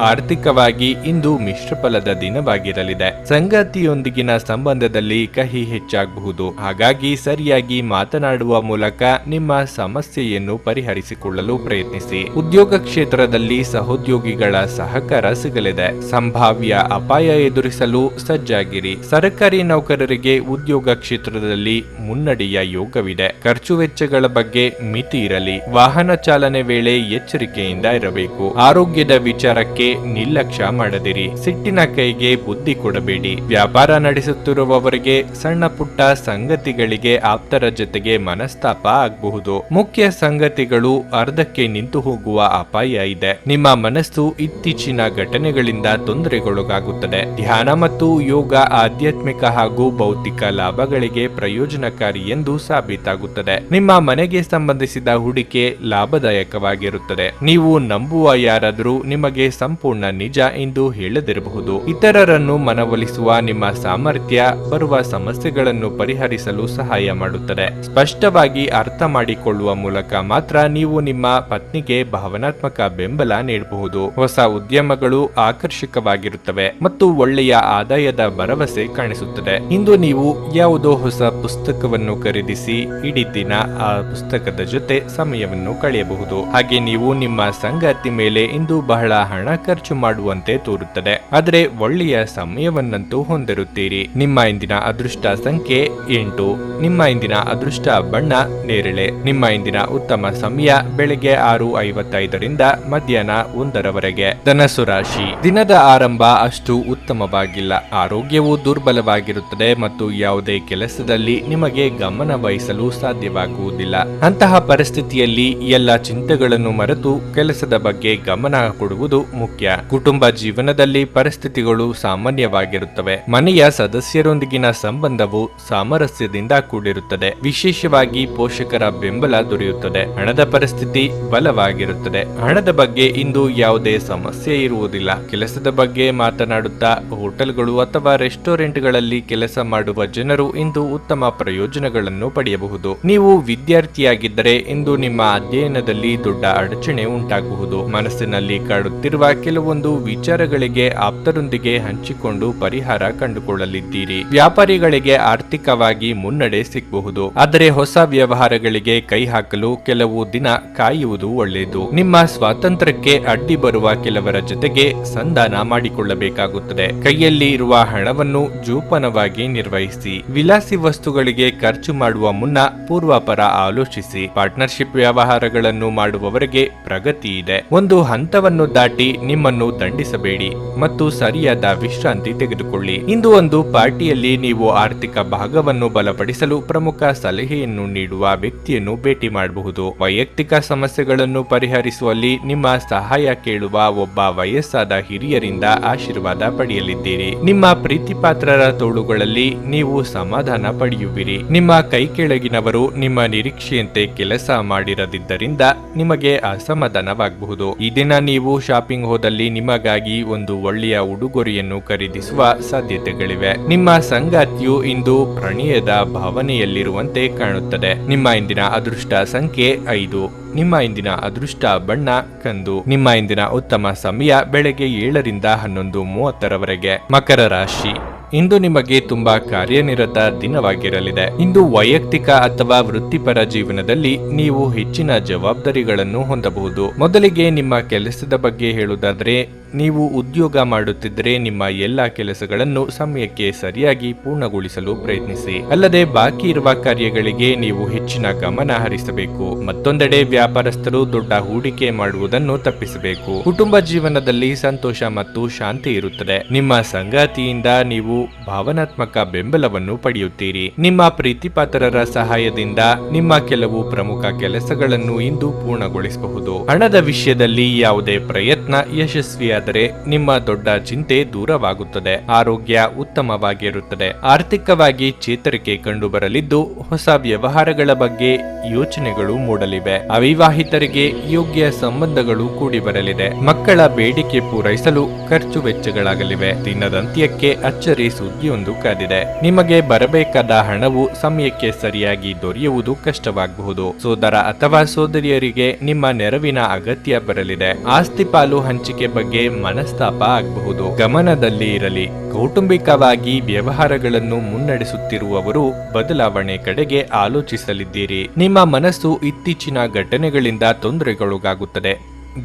Speaker 1: ಆರ್ಥಿಕವಾಗಿ ಇಂದು ಮಿಶ್ರ ಫಲದ ದಿನವಾಗಿರಲಿದೆ. ಸಂಗಾತಿಯೊಂದಿಗಿನ ಸಂಬಂಧದಲ್ಲಿ ಕಹಿ ಹೆಚ್ಚಾಗಬಹುದು. ಹಾಗಾಗಿ ಸರಿಯಾಗಿ ಮಾತನಾಡುವ ಮೂಲಕ ನಿಮ್ಮ ಸಮಸ್ಯೆಯನ್ನು ಪರಿಹರಿಸಿಕೊಳ್ಳಲು ಪ್ರಯತ್ನಿಸಿ. ಉದ್ಯೋಗ ಕ್ಷೇತ್ರದಲ್ಲಿ ಸಹೋದ್ಯೋಗಿಗಳ ಸಹಕಾರ ಸಿಗಲಿದೆ. ಸಂಭಾವ್ಯ ಅಪಾಯ ಎದುರಿಸಲು ಸಜ್ಜಾಗಿರಿ. ಸರ್ಕಾರಿ ನೌಕರರಿಗೆ ಉದ್ಯೋಗ ಕ್ಷೇತ್ರದಲ್ಲಿ ಮುನ್ನಡೆಯ ಯೋಗವಿದೆ. ಖರ್ಚು ವೆಚ್ಚಗಳ ಬಗ್ಗೆ ಮಿತಿ ಇರಲಿ. ವಾಹನ ಚಾಲನೆ ವೇಳೆ ಎಚ್ಚರಿಕೆಯಿಂದ ಇರಬೇಕು. ಆರೋಗ್ಯದ ವಿಚಾರಕ್ಕೆ ನಿರ್ಲಕ್ಷ್ಯ ಮಾಡದಿರಿ. ಸಿಟ್ಟಿನ ಕೈಗೆ ಬುದ್ಧಿ ಕೊಡಬೇಡಿ. ವ್ಯಾಪಾರ ನಡೆಸುತ್ತಿರುವವರಿಗೆ ಸಣ್ಣ ಪುಟ್ಟ ಸಂಗತಿಗಳಿಗೆ ಆಪ್ತರ ಜೊತೆಗೆ ಮನಸ್ತಾಪ ಆಗಬಹುದು. ಮುಖ್ಯ ಸಂಗತಿಗಳು ಅರ್ಧಕ್ಕೆ ನಿಂತು ಹೋಗುವ ಅಪಾಯ ಇದೆ. ನಿಮ್ಮ ಮನಸ್ಸು ಇತ್ತೀಚಿನ ಘಟನೆಗಳಿಂದ ತೊಂದರೆಗೊಳಗಾಗುತ್ತದೆ. ಧ್ಯಾನ ಮತ್ತು ಯೋಗ ಆಧ್ಯಾತ್ಮಿಕ ಹಾಗೂ ಭೌತಿಕ ಲಾಭಗಳಿಗೆ ಪ್ರಯೋಜನಕಾರಿ ಎಂದು ಸಾಬೀತಾಗುತ್ತದೆ. ನಿಮ್ಮ ಮನೆಗೆ ಸಂಬಂಧಿಸಿದ ಹೂಡಿಕೆ ಲಾಭದಾಯಕವಾಗಿರುತ್ತದೆ. ನೀವು ನಂಬುವ ಯಾರಾದರೂ ನಿಮಗೆ ಸಂಪೂರ್ಣ ನಿಜ ಎಂದು ಹೇಳದಿರಬಹುದು. ಇತರರನ್ನು ಮನವೊಲಿಸುವ ನಿಮ್ಮ ಸಾಮರ್ಥ್ಯ ಬರುವ ಸಮಸ್ಯೆಗಳನ್ನು ಪರಿಹರಿಸಲು ಸಹಾಯ ಮಾಡುತ್ತದೆ. ಸ್ಪಷ್ಟವಾಗಿ ಅರ್ಥ ಮಾಡಿಕೊಳ್ಳುವ ಮೂಲಕ ಮಾತ್ರ ನೀವು ನಿಮ್ಮ ಪತ್ನಿಗೆ ಭಾವನಾತ್ಮಕ ಬೆಂಬಲ ನೀಡಬಹುದು. ಹೊಸ ಉದ್ಯಮಗಳು ಆಕರ್ಷಕವಾಗಿರುತ್ತವೆ ಮತ್ತು ಒಳ್ಳೆಯ ಆದಾಯದ ಭರವಸೆ ಕಾಣಿಸುತ್ತದೆ. ಇಂದು ನೀವು ಯಾವುದೋ ಹೊಸ ಪುಸ್ತಕವನ್ನು ಖರೀದಿಸಿ ಇಡೀ ದಿನ ಆ ಪುಸ್ತಕದ ಜೊತೆ ಸಮಯವನ್ನು ಕಳೆಯಬಹುದು. ಹಾಗೆ ನೀವು ನಿಮ್ಮ ಸಂಗಾತಿ ಮೇಲೆ ಇಂದು ಬಹಳ ಹಣ ಖರ್ಚು ಮಾಡುವಂತೆ ತೋರುತ್ತದೆ. ಆದರೆ ಒಳ್ಳೆಯ ಸಮಯವನ್ನಂತೂ ಹೊಂದಿರುತ್ತೀರಿ. ನಿಮ್ಮ ಇಂದಿನ ಅದೃಷ್ಟ ಸಂಖ್ಯೆ 8. ನಿಮ್ಮ ಇಂದಿನ ಅದೃಷ್ಟ ಬಣ್ಣ ನೇರಳೆ. ನಿಮ್ಮ ಇಂದಿನ ಉತ್ತಮ ಸಮಯ ಬೆಳಗ್ಗೆ 6:55 ಮಧ್ಯಾಹ್ನ 1 ಧನಸ್ಸು ರಾಶಿ. ದಿನದ ಆರಂಭ ಅಷ್ಟು ಉತ್ತಮವಾಗಿಲ್ಲ. ಆರೋಗ್ಯವು ದುರ್ಬಲವಾಗಿರುತ್ತದೆ ಮತ್ತು ಯಾವುದೇ ಕೆಲಸದಲ್ಲಿ ನಿಮಗೆ ಗಮನ ವಹಿಸಲು ಸಾಧ್ಯವಾಗುವುದಿಲ್ಲ. ಅಂತಹ ಪರಿಸ್ಥಿತಿಯಲ್ಲಿ ಎಲ್ಲ ಚಿಂತೆಗಳನ್ನು ಮರೆತು ಕೆಲಸದ ಬಗ್ಗೆ ಗಮನ ಕೊಡುವುದು ಮುಖ್ಯ. ಕುಟುಂಬ ಜೀವನದಲ್ಲಿ ಪರಿಸ್ಥಿತಿಗಳು ಸಾಮಾನ್ಯವಾಗಿರುತ್ತವೆ. ಮನೆಯ ಸದಸ್ಯರೊಂದಿಗಿನ ಸಂಬಂಧವು ಸಾಮರಸ್ಯದಿಂದ ಕೂಡಿರುತ್ತದೆ. ವಿಶೇಷವಾಗಿ ಪೋಷಕರ ಬೆಂಬಲ ದೊರೆಯುತ್ತದೆ. ಹಣದ ಪರಿಸ್ಥಿತಿ ಬಲವಾಗಿರುತ್ತದೆ. ಹಣದ ಬಗ್ಗೆ ಇಂದು ಯಾವುದೇ ಸಮಸ್ಯೆ ಇರುವುದಿಲ್ಲ. ಕೆಲಸದ ಬಗ್ಗೆ ಮಾತನಾಡುತ್ತಾ ಹೋಟೆಲ್ಗಳು ಅಥವಾ ರೆಸ್ಟೋರೆಂಟ್ಗಳಲ್ಲಿ ಕೆಲಸ ಮಾಡುವ ಜನರು ಇಂದು ಉತ್ತಮ ಪ್ರಯೋಜನಗಳನ್ನು ಪಡೆಯಬಹುದು. ನೀವು ವಿದ್ಯಾರ್ಥಿಯಾಗಿದ್ದರೆ ಇಂದು ನಿಮ್ಮ ಅಧ್ಯಯನದಲ್ಲಿ ದೊಡ್ಡ ಅಡಚಣೆ ಉಂಟಾಗಬಹುದು. ಮನಸ್ಸಿನಲ್ಲಿ ಕಾಡುತ್ತಿರುವ ಕೆಲವೊಂದು ವಿಚಾರಗಳಿಗೆ ಆಪ್ತರೊಂದಿಗೆ ಹಂಚಿಕೊಂಡು ಪರಿಹಾರ ಕಂಡುಕೊಳ್ಳಲಿದ್ದೀರಿ. ವ್ಯಾಪಾರಿಗಳಿಗೆ ಆರ್ಥಿಕವಾಗಿ ಮುನ್ನಡೆ ಸಿಗಬಹುದು, ಆದರೆ ಹೊಸ ವ್ಯವಹಾರಗಳಿಗೆ ಕೈ ಹಾಕಲು ಕೆಲವು ದಿನ ಕಾಯುವುದು ಒಳ್ಳೆಯದು. ನಿಮ್ಮ ಸ್ವಾತಂತ್ರ್ಯಕ್ಕೆ ಅಡ್ಡಿ ಬರುವ ಕೆಲವರ ಜೊತೆಗೆ ಸಂಧಾನ ಮಾಡಿಕೊಳ್ಳಬೇಕಾಗುತ್ತದೆ. ಕೈಯಲ್ಲಿ ಇರುವ ಹಣವನ್ನು ಜೋಪಾನವಾಗಿ ನಿರ್ವಹಿಸಿ. ವಿಲಾಸಿ ವಸ್ತುಗಳಿಗೆ ಖರ್ಚು ಮಾಡುವ ಮುನ್ನ ಪೂರ್ವಾಪರ ಆಲೋಚಿಸಿ. ಪಾರ್ಟ್ನರ್ಶಿಪ್ ವ್ಯವಹಾರಗಳನ್ನು ಮಾಡುವವರಿಗೆ ಪ್ರಗತಿ ಇದೆ. ಒಂದು ಹಂತವನ್ನು ದಾಟಿ ನಿಮ್ಮನ್ನು ದಂಡಿಸಬೇಡಿ ಮತ್ತು ಸರಿಯಾದ ವಿಶ್ರಾಂತಿ ತೆಗೆದುಕೊಳ್ಳಿ. ಇಂದು ಒಂದು ಪಾರ್ಟಿಯಲ್ಲಿ ನೀವು ಆರ್ಥಿಕ ಭಾಗವನ್ನು ಬಲಪಡಿಸಲು ಪ್ರಮುಖ ಸಲಹೆಯನ್ನು ನೀಡುವ ವ್ಯಕ್ತಿಯನ್ನು ಭೇಟಿ ಮಾಡಬಹುದು. ವೈಯಕ್ತಿಕ ಸಮಸ್ಯೆಗಳನ್ನು ಪರಿಹರಿಸುವಲ್ಲಿ ನಿಮ್ಮ ಸಹಾಯ ಕೇಳುವ ಒಬ್ಬ ವಯಸ್ಸಾದ ಹಿರಿಯರಿಂದ ಆಶೀರ್ವಾದ ಪಡೆಯಲಿದ್ದೀರಿ. ನಿಮ್ಮ ಪ್ರೀತಿಪಾತ್ರರ ತೋಳುಗಳಲ್ಲಿ ನೀವು ಸಮಾಧಾನ ಪಡೆಯುವಿರಿ. ನಿಮ್ಮ ಕೈ ಕೆಳಗಿನವರು ನಿಮ್ಮ ನಿರೀಕ್ಷೆಯಂತೆ ಕೆಲಸ ಮಾಡಿರದಿದ್ದರಿಂದ ನಿಮಗೆ ಅಸಮಾಧಾನವಾಗಬಹುದು. ಈ ದಿನ ನೀವು ಶಾಪಿಂಗ್ ಹೋದಲ್ಲಿ ನಿಮಗಾಗಿ ಒಂದು ಒಳ್ಳೆಯ ಉಡುಗೊರೆಯನ್ನು ಖರೀದಿಸುವ ಸಾಧ್ಯತೆಗಳಿವೆ. ನಿಮ್ಮ ಸಂಗಾತಿಯು ಇಂದು ಪ್ರಣಯದ ಭಾವನೆಯಲ್ಲಿರುವಂತೆ ಕಾಣುತ್ತದೆ. ನಿಮ್ಮ ಇಂದಿನ ಅದೃಷ್ಟ ಸಂಖ್ಯೆ 5. ನಿಮ್ಮ ಇಂದಿನ ಅದೃಷ್ಟ ಬಣ್ಣ ಕಂದು. ನಿಮ್ಮ ಇಂದಿನ ಉತ್ತಮ ಸಮಯ ಬೆಳಗ್ಗೆ 7 ರಿಂದ 11:30 ಮಕರ ರಾಶಿ. ಇಂದು ನಿಮಗೆ ತುಂಬಾ ಕಾರ್ಯನಿರತ ದಿನವಾಗಿರಲಿದೆ. ಇಂದು ವೈಯಕ್ತಿಕ ಅಥವಾ ವೃತ್ತಿಪರ ಜೀವನದಲ್ಲಿ ನೀವು ಹೆಚ್ಚಿನ ಜವಾಬ್ದಾರಿಗಳನ್ನು ಹೊಂದಬಹುದು. ಮೊದಲಿಗೆ ನಿಮ್ಮ ಕೆಲಸದ ಬಗ್ಗೆ ಹೇಳುವುದಾದರೆ, ನೀವು ಉದ್ಯೋಗ ಮಾಡುತ್ತಿದ್ದರೆ ನಿಮ್ಮ ಎಲ್ಲಾ ಕೆಲಸಗಳನ್ನು ಸಮಯಕ್ಕೆ ಸರಿಯಾಗಿ ಪೂರ್ಣಗೊಳಿಸಲು ಪ್ರಯತ್ನಿಸಿ. ಅಲ್ಲದೆ ಬಾಕಿ ಇರುವ ಕಾರ್ಯಗಳಿಗೆ ನೀವು ಹೆಚ್ಚಿನ ಗಮನ ಹರಿಸಬೇಕು. ಮತ್ತೊಂದೆಡೆ ವ್ಯಾಪಾರಸ್ಥರು ದೊಡ್ಡ ಹೂಡಿಕೆ ಮಾಡುವುದನ್ನು ತಪ್ಪಿಸಬೇಕು. ಕುಟುಂಬ ಜೀವನದಲ್ಲಿ ಸಂತೋಷ ಮತ್ತು ಶಾಂತಿ ಇರುತ್ತದೆ. ನಿಮ್ಮ ಸಂಗಾತಿಯಿಂದ ನೀವು ಭಾವನಾತ್ಮಕ ಬೆಂಬಲವನ್ನು ಪಡೆಯುತ್ತೀರಿ. ನಿಮ್ಮ ಪ್ರೀತಿಪಾತ್ರರ ಸಹಾಯದಿಂದ ನಿಮ್ಮ ಕೆಲವು ಪ್ರಮುಖ ಕೆಲಸಗಳನ್ನು ಇಂದು ಪೂರ್ಣಗೊಳಿಸಬಹುದು. ಹಣದ ವಿಷಯದಲ್ಲಿ ಯಾವುದೇ ಪ್ರಯತ್ನ ಯಶಸ್ವಿಯಾದರೆ ನಿಮ್ಮ ದೊಡ್ಡ ಚಿಂತೆ ದೂರವಾಗುತ್ತದೆ. ಆರೋಗ್ಯ ಉತ್ತಮವಾಗಿರುತ್ತದೆ. ಆರ್ಥಿಕವಾಗಿ ಚೇತರಿಕೆ ಕಂಡುಬರಲಿದ್ದು ಹೊಸ ವ್ಯವಹಾರಗಳ ಬಗ್ಗೆ ಯೋಚನೆಗಳು ಮೂಡಲಿವೆ. ಅವಿವಾಹಿತರಿಗೆ ಯೋಗ್ಯ ಸಂಬಂಧಗಳು ಕೂಡಿ ಬರಲಿದೆ. ಮಕ್ಕಳ ಬೇಡಿಕೆ ಪೂರೈಸಲು ಖರ್ಚು ವೆಚ್ಚಗಳಾಗಲಿವೆ. ದಿನದಂತ್ಯಕ್ಕೆ ಅಚ್ಚರಿ ಸುದ್ದಿಯೊಂದು ಕಾದಿದೆ. ನಿಮಗೆ ಬರಬೇಕಾದ ಹಣವು ಸಮಯಕ್ಕೆ ಸರಿಯಾಗಿ ದೊರೆಯುವುದು ಕಷ್ಟವಾಗಬಹುದು. ಸೋದರ ಅಥವಾ ಸೋದರಿಯರಿಗೆ ನಿಮ್ಮ ನೆರವಿನ ಅಗತ್ಯ ಬರಲಿದೆ. ಆಸ್ತಿ ಪಾಲು ಹಂಚಿಕೆ ಬಗ್ಗೆ ಮನಸ್ತಾಪ ಆಗಬಹುದು. ಗಮನದಲ್ಲಿ ಇರಲಿ. ಕೌಟುಂಬಿಕವಾಗಿ ವ್ಯವಹಾರಗಳನ್ನು ಮುನ್ನಡೆಸುತ್ತಿರುವವರು ಬದಲಾವಣೆ ಕಡೆಗೆ ಆಲೋಚಿಸಲಿದ್ದೀರಿ. ನಿಮ್ಮ ಮನಸ್ಸು ಇತ್ತೀಚಿನ ಘಟನೆಗಳಿಂದ ತೊಂದರೆಗೊಳಗಾಗುತ್ತದೆ.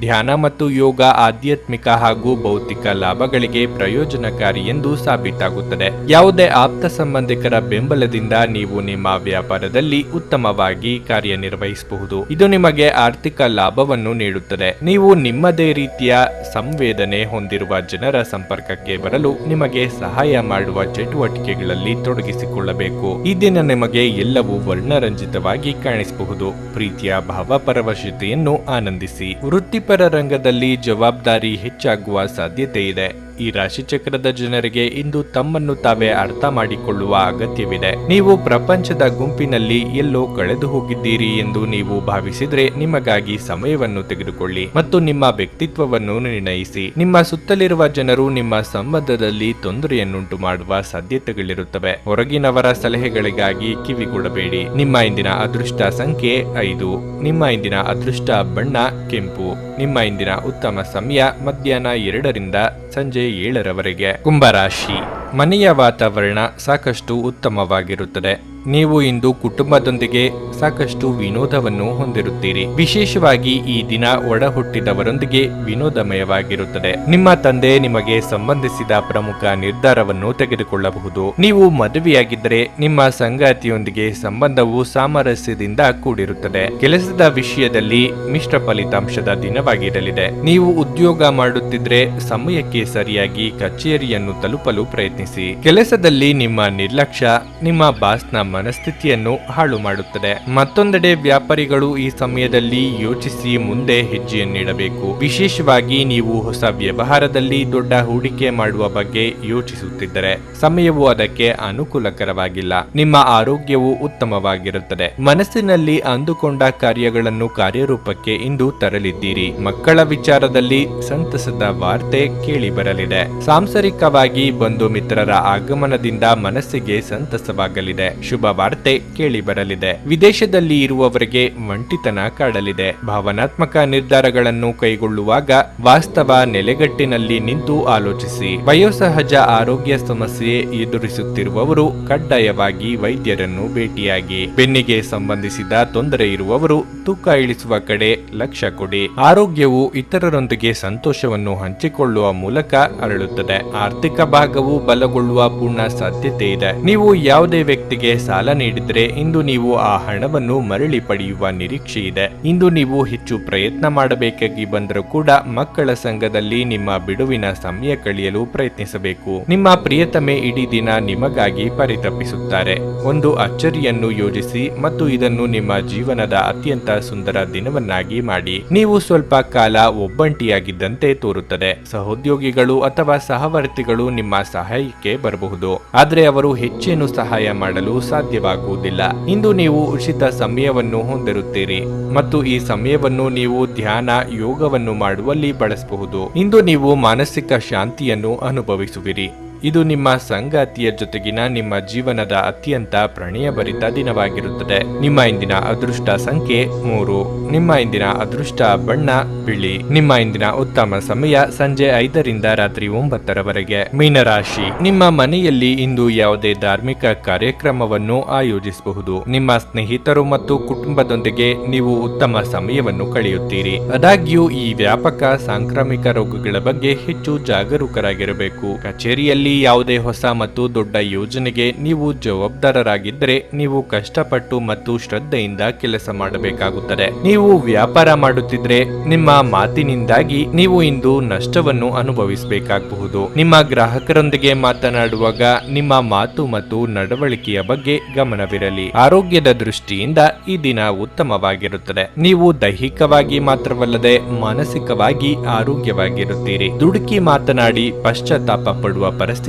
Speaker 1: ಧ್ಯಾನ ಮತ್ತು ಯೋಗ ಆಧ್ಯಾತ್ಮಿಕ ಹಾಗೂ ಭೌತಿಕ ಲಾಭಗಳಿಗೆ ಪ್ರಯೋಜನಕಾರಿ ಎಂದು ಸಾಬೀತಾಗುತ್ತದೆ. ಯಾವುದೇ ಆಪ್ತ ಸಂಬಂಧಿಕರ ಬೆಂಬಲದಿಂದ ನೀವು ನಿಮ್ಮ ವ್ಯಾಪಾರದಲ್ಲಿ ಉತ್ತಮವಾಗಿ ಕಾರ್ಯನಿರ್ವಹಿಸಬಹುದು. ಇದು ನಿಮಗೆ ಆರ್ಥಿಕ ಲಾಭವನ್ನು ನೀಡುತ್ತದೆ. ನೀವು ನಿಮ್ಮದೇ ರೀತಿಯ ಸಂವೇದನೆ ಹೊಂದಿರುವ ಜನರ ಸಂಪರ್ಕಕ್ಕೆ ಬರಲು ನಿಮಗೆ ಸಹಾಯ ಮಾಡುವ ಚಟುವಟಿಕೆಗಳಲ್ಲಿ ತೊಡಗಿಸಿಕೊಳ್ಳಬೇಕು. ಈ ದಿನ ನಿಮಗೆ ಎಲ್ಲವೂ ವರ್ಣರಂಜಿತವಾಗಿ ಕಾಣಿಸಬಹುದು. ಪ್ರೀತಿಯ ಭಾವಪರವಶತೆಯನ್ನು ಆನಂದಿಸಿ. ವೃತ್ತಿಪರ ರಂಗದಲ್ಲಿ ಜವಾಬ್ದಾರಿ ಹೆಚ್ಚಾಗುವ ಸಾಧ್ಯತೆ ಇದೆ. ಈ ರಾಶಿಚಕ್ರದ ಜನರಿಗೆ ಇಂದು ತಮ್ಮನ್ನು ತಾವೇ ಅರ್ಥ ಮಾಡಿಕೊಳ್ಳುವ ಅಗತ್ಯವಿದೆ. ನೀವು ಪ್ರಪಂಚದ ಗುಂಪಿನಲ್ಲಿ ಎಲ್ಲೋ ಕಳೆದು ಹೋಗಿದ್ದೀರಿ ಎಂದು ನೀವು ಭಾವಿಸಿದ್ರೆ ನಿಮಗಾಗಿ ಸಮಯವನ್ನು ತೆಗೆದುಕೊಳ್ಳಿ ಮತ್ತು ನಿಮ್ಮ ವ್ಯಕ್ತಿತ್ವವನ್ನು ನಿರ್ಣಯಿಸಿ. ನಿಮ್ಮ ಸುತ್ತಲಿರುವ ಜನರು ನಿಮ್ಮ ಸಂಬಂಧದಲ್ಲಿ ತೊಂದರೆಯನ್ನುಂಟು ಮಾಡುವ ಸಾಧ್ಯತೆಗಳಿರುತ್ತವೆ. ಹೊರಗಿನವರ ಸಲಹೆಗಳಿಗಾಗಿ ಕಿವಿಗೊಡಬೇಡಿ. ನಿಮ್ಮ ಇಂದಿನ ಅದೃಷ್ಟ ಸಂಖ್ಯೆ 5. ನಿಮ್ಮ ಇಂದಿನ ಅದೃಷ್ಟ ಬಣ್ಣ ಕೆಂಪು. ನಿಮ್ಮ ಇಂದಿನ ಉತ್ತಮ ಸಮಯ ಮಧ್ಯಾಹ್ನ 2 ರಿಂದ ಸಂಜೆ 7 ಕುಂಭರಾಶಿ. ಮನೆಯ ವಾತಾವರಣ ಸಾಕಷ್ಟು ಉತ್ತಮವಾಗಿರುತ್ತದೆ. ನೀವು ಇಂದು ಕುಟುಂಬದೊಂದಿಗೆ ಸಾಕಷ್ಟು ವಿನೋದವನ್ನು ಹೊಂದಿರುತ್ತೀರಿ. ವಿಶೇಷವಾಗಿ ಈ ದಿನ ಒಡ ಹುಟ್ಟಿದವರೊಂದಿಗೆ ವಿನೋದಮಯವಾಗಿರುತ್ತದೆ. ನಿಮ್ಮ ತಂದೆ ನಿಮಗೆ ಸಂಬಂಧಿಸಿದ ಪ್ರಮುಖ ನಿರ್ಧಾರವನ್ನು ತೆಗೆದುಕೊಳ್ಳಬಹುದು. ನೀವು ಮದುವೆಯಾಗಿದ್ದರೆ ನಿಮ್ಮ ಸಂಗಾತಿಯೊಂದಿಗೆ ಸಂಬಂಧವು ಸಾಮರಸ್ಯದಿಂದ ಕೂಡಿರುತ್ತದೆ. ಕೆಲಸದ ವಿಷಯದಲ್ಲಿ ಮಿಶ್ರ ಫಲಿತಾಂಶದ ದಿನವಾಗಿರಲಿದೆ. ನೀವು ಉದ್ಯೋಗ ಮಾಡುತ್ತಿದ್ರೆ ಸಮಯಕ್ಕೆ ಸರಿಯಾಗಿ ಕಚೇರಿಯನ್ನು ತಲುಪಲು ಪ್ರಯತ್ನಿಸಿ. ಕೆಲಸದಲ್ಲಿ ನಿಮ್ಮ ನಿರ್ಲಕ್ಷ್ಯ ನಿಮ್ಮ ಬಾಸ್ನ ಮನಸ್ಥಿತಿಯನ್ನು ಹಾಳು ಮಾಡುತ್ತದೆ. ಮತ್ತೊಂದೆಡೆ ವ್ಯಾಪಾರಿಗಳು ಈ ಸಮಯದಲ್ಲಿ ಯೋಚಿಸಿ ಮುಂದೆ ಹೆಜ್ಜೆಯನ್ನಿಡಬೇಕು. ವಿಶೇಷವಾಗಿ ನೀವು ಹೊಸ ವ್ಯವಹಾರದಲ್ಲಿ ದೊಡ್ಡ ಹೂಡಿಕೆ ಮಾಡುವ ಬಗ್ಗೆ ಯೋಚಿಸುತ್ತಿದ್ದರೆ ಸಮಯವು ಅದಕ್ಕೆ ಅನುಕೂಲಕರವಾಗಿಲ್ಲ. ನಿಮ್ಮ ಆರೋಗ್ಯವು ಉತ್ತಮವಾಗಿರುತ್ತದೆ. ಮನಸ್ಸಿನಲ್ಲಿ ಅಂದುಕೊಂಡ ಕಾರ್ಯಗಳನ್ನು ಕಾರ್ಯರೂಪಕ್ಕೆ ಇಂದು ತರಲಿದ್ದೀರಿ. ಮಕ್ಕಳ ವಿಚಾರದಲ್ಲಿ ಸಂತಸದ ವಾರ್ತೆ ಕೇಳಿ ಬರಲಿದೆ. ಸಾಂಸಾರಿಕವಾಗಿ ಬಂಧು ಮಿತ್ರ ಮಿತ್ರರ ಆಗಮನದಿಂದ ಮನಸ್ಸಿಗೆ ಸಂತಸವಾಗಲಿದೆ. ಶುಭ ವಾರ್ತೆ ಕೇಳಿ ಬರಲಿದೆ. ವಿದೇಶದಲ್ಲಿ ಇರುವವರಿಗೆ ಒಂಟಿತನ ಕಾಡಲಿದೆ. ಭಾವನಾತ್ಮಕ ನಿರ್ಧಾರಗಳನ್ನು ಕೈಗೊಳ್ಳುವಾಗ ವಾಸ್ತವ ನೆಲೆಗಟ್ಟಿನಲ್ಲಿ ನಿಂತು ಆಲೋಚಿಸಿ. ವಯೋಸಹಜ ಆರೋಗ್ಯ ಸಮಸ್ಯೆ ಎದುರಿಸುತ್ತಿರುವವರು ಕಡ್ಡಾಯವಾಗಿ ವೈದ್ಯರನ್ನು ಭೇಟಿಯಾಗಿ. ಬೆನ್ನಿಗೆ ಸಂಬಂಧಿಸಿದ ತೊಂದರೆ ಇರುವವರು ತೂಕ ಇಳಿಸುವ ಕಡೆ ಲಕ್ಷ್ಯ ಕೊಡಿ. ಆರೋಗ್ಯವು ಇತರರೊಂದಿಗೆ ಸಂತೋಷವನ್ನು ಹಂಚಿಕೊಳ್ಳುವ ಮೂಲಕ ಅರಳುತ್ತದೆ. ಆರ್ಥಿಕ ಭಾಗವು ಬಲಗೊಳ್ಳುವ ಪೂರ್ಣ ಸಾಧ್ಯತೆ ಇದೆ. ನೀವು ಯಾವುದೇ ವ್ಯಕ್ತಿಗೆ ಸಾಲ ನೀಡಿದ್ರೆ ಇಂದು ನೀವು ಆ ಹಣವನ್ನು ಮರಳಿ ಪಡೆಯುವ ನಿರೀಕ್ಷೆ ಇದೆ. ಇಂದು ನೀವು ಹೆಚ್ಚು ಪ್ರಯತ್ನ ಮಾಡಬೇಕಾಗಿ ಬಂದರೂ ಕೂಡ ಮಕ್ಕಳ ಸಂಘದಲ್ಲಿ ನಿಮ್ಮ ಬಿಡುವಿನ ಸಮಯ ಕಳೆಯಲು ಪ್ರಯತ್ನಿಸಬೇಕು. ನಿಮ್ಮ ಪ್ರಿಯತಮೆ ಇಡೀ ದಿನ ನಿಮಗಾಗಿ ಪರಿತಪಿಸುತ್ತಾರೆ. ಒಂದು ಅಚ್ಚರಿಯನ್ನು ಯೋಜಿಸಿ ಮತ್ತು ಇದನ್ನು ನಿಮ್ಮ ಜೀವನದ ಅತ್ಯಂತ ಸುಂದರ ದಿನವನ್ನಾಗಿ ಮಾಡಿ. ನೀವು ಸ್ವಲ್ಪ ಕಾಲ ಒಬ್ಬಂಟಿಯಾಗಿದ್ದಂತೆ ತೋರುತ್ತದೆ. ಸಹೋದ್ಯೋಗಿಗಳು ಅಥವಾ ಸಹವರ್ತಿಗಳು ನಿಮ್ಮ ಸಹಾಯಕ್ಕೆ ಬರಬಹುದು, ಆದರೆ ಅವರು ಹೆಚ್ಚೇನು ಸಹಾಯ ಮಾಡಲು ಸಾಧ್ಯವಾಗುವುದಿಲ್ಲ. ಇಂದು ನೀವು ಉಚಿತ ಸಮಯವನ್ನು ಹೊಂದಿರುತ್ತೀರಿ ಮತ್ತು ಈ ಸಮಯವನ್ನು ನೀವು ಧ್ಯಾನ, ಯೋಗವನ್ನು ಮಾಡುವಲ್ಲಿ ಬಳಸಬಹುದು. ಇಂದು ನೀವು ಮಾನಸಿಕ ಶಾಂತಿಯನ್ನು ಅನುಭವಿಸುವಿರಿ. ಇದು ನಿಮ್ಮ ಸಂಗಾತಿಯ ಜೊತೆಗಿನ ನಿಮ್ಮ ಜೀವನದ ಅತ್ಯಂತ ಪ್ರಣಯಭರಿತ ದಿನವಾಗಿರುತ್ತದೆ. ನಿಮ್ಮ ಇಂದಿನ ಅದೃಷ್ಟ ಸಂಖ್ಯೆ 3. ನಿಮ್ಮ ಇಂದಿನ ಅದೃಷ್ಟ ಬಣ್ಣ ಬಿಳಿ. ನಿಮ್ಮ ಇಂದಿನ ಉತ್ತಮ ಸಮಯ ಸಂಜೆ 5ರಿಂದ ರಾತ್ರಿ 9ರವರೆಗೆ. ಮೀನರಾಶಿ, ನಿಮ್ಮ ಮನೆಯಲ್ಲಿ ಇಂದು ಯಾವುದೇ ಧಾರ್ಮಿಕ ಕಾರ್ಯಕ್ರಮವನ್ನು ಆಯೋಜಿಸಬಹುದು. ನಿಮ್ಮ ಸ್ನೇಹಿತರು ಮತ್ತು ಕುಟುಂಬದೊಂದಿಗೆ ನೀವು ಉತ್ತಮ ಸಮಯವನ್ನು ಕಳೆಯುತ್ತೀರಿ. ಆದಾಗ್ಯೂ ಈ ವ್ಯಾಪಕ ಸಾಂಕ್ರಾಮಿಕ ರೋಗಗಳ ಬಗ್ಗೆ ಹೆಚ್ಚು ಜಾಗರೂಕರಾಗಿರಬೇಕು. ಕಚೇರಿಯಲ್ಲಿ ಯಾವುದೇ ಹೊಸ ಮತ್ತು ದೊಡ್ಡ ಯೋಜನೆಗೆ ನೀವು ಜವಾಬ್ದಾರರಾಗಿದ್ದರೆ ನೀವು ಕಷ್ಟಪಟ್ಟು ಮತ್ತು ಶ್ರದ್ಧೆಯಿಂದ ಕೆಲಸ ಮಾಡಬೇಕಾಗುತ್ತದೆ. ನೀವು ವ್ಯಾಪಾರ ಮಾಡುತ್ತಿದ್ರೆ ನಿಮ್ಮ ಮಾತಿನಿಂದಾಗಿ ನೀವು ಇಂದು ನಷ್ಟವನ್ನು ಅನುಭವಿಸಬೇಕಾಗಬಹುದು. ನಿಮ್ಮ ಗ್ರಾಹಕರೊಂದಿಗೆ ಮಾತನಾಡುವಾಗ ನಿಮ್ಮ ಮಾತು ಮತ್ತು ನಡವಳಿಕೆಯ ಬಗ್ಗೆ ಗಮನವಿರಲಿ. ಆರೋಗ್ಯದ ದೃಷ್ಟಿಯಿಂದ ಈ ದಿನ ಉತ್ತಮವಾಗಿರುತ್ತದೆ. ನೀವು ದೈಹಿಕವಾಗಿ ಮಾತ್ರವಲ್ಲದೆ ಮಾನಸಿಕವಾಗಿ ಆರೋಗ್ಯವಾಗಿರುತ್ತೀರಿ. ದುಡುಕಿ ಮಾತನಾಡಿ ಪಶ್ಚಾತ್ತಾಪ ಪಡುವ ಪರಿಸ್ಥಿತಿ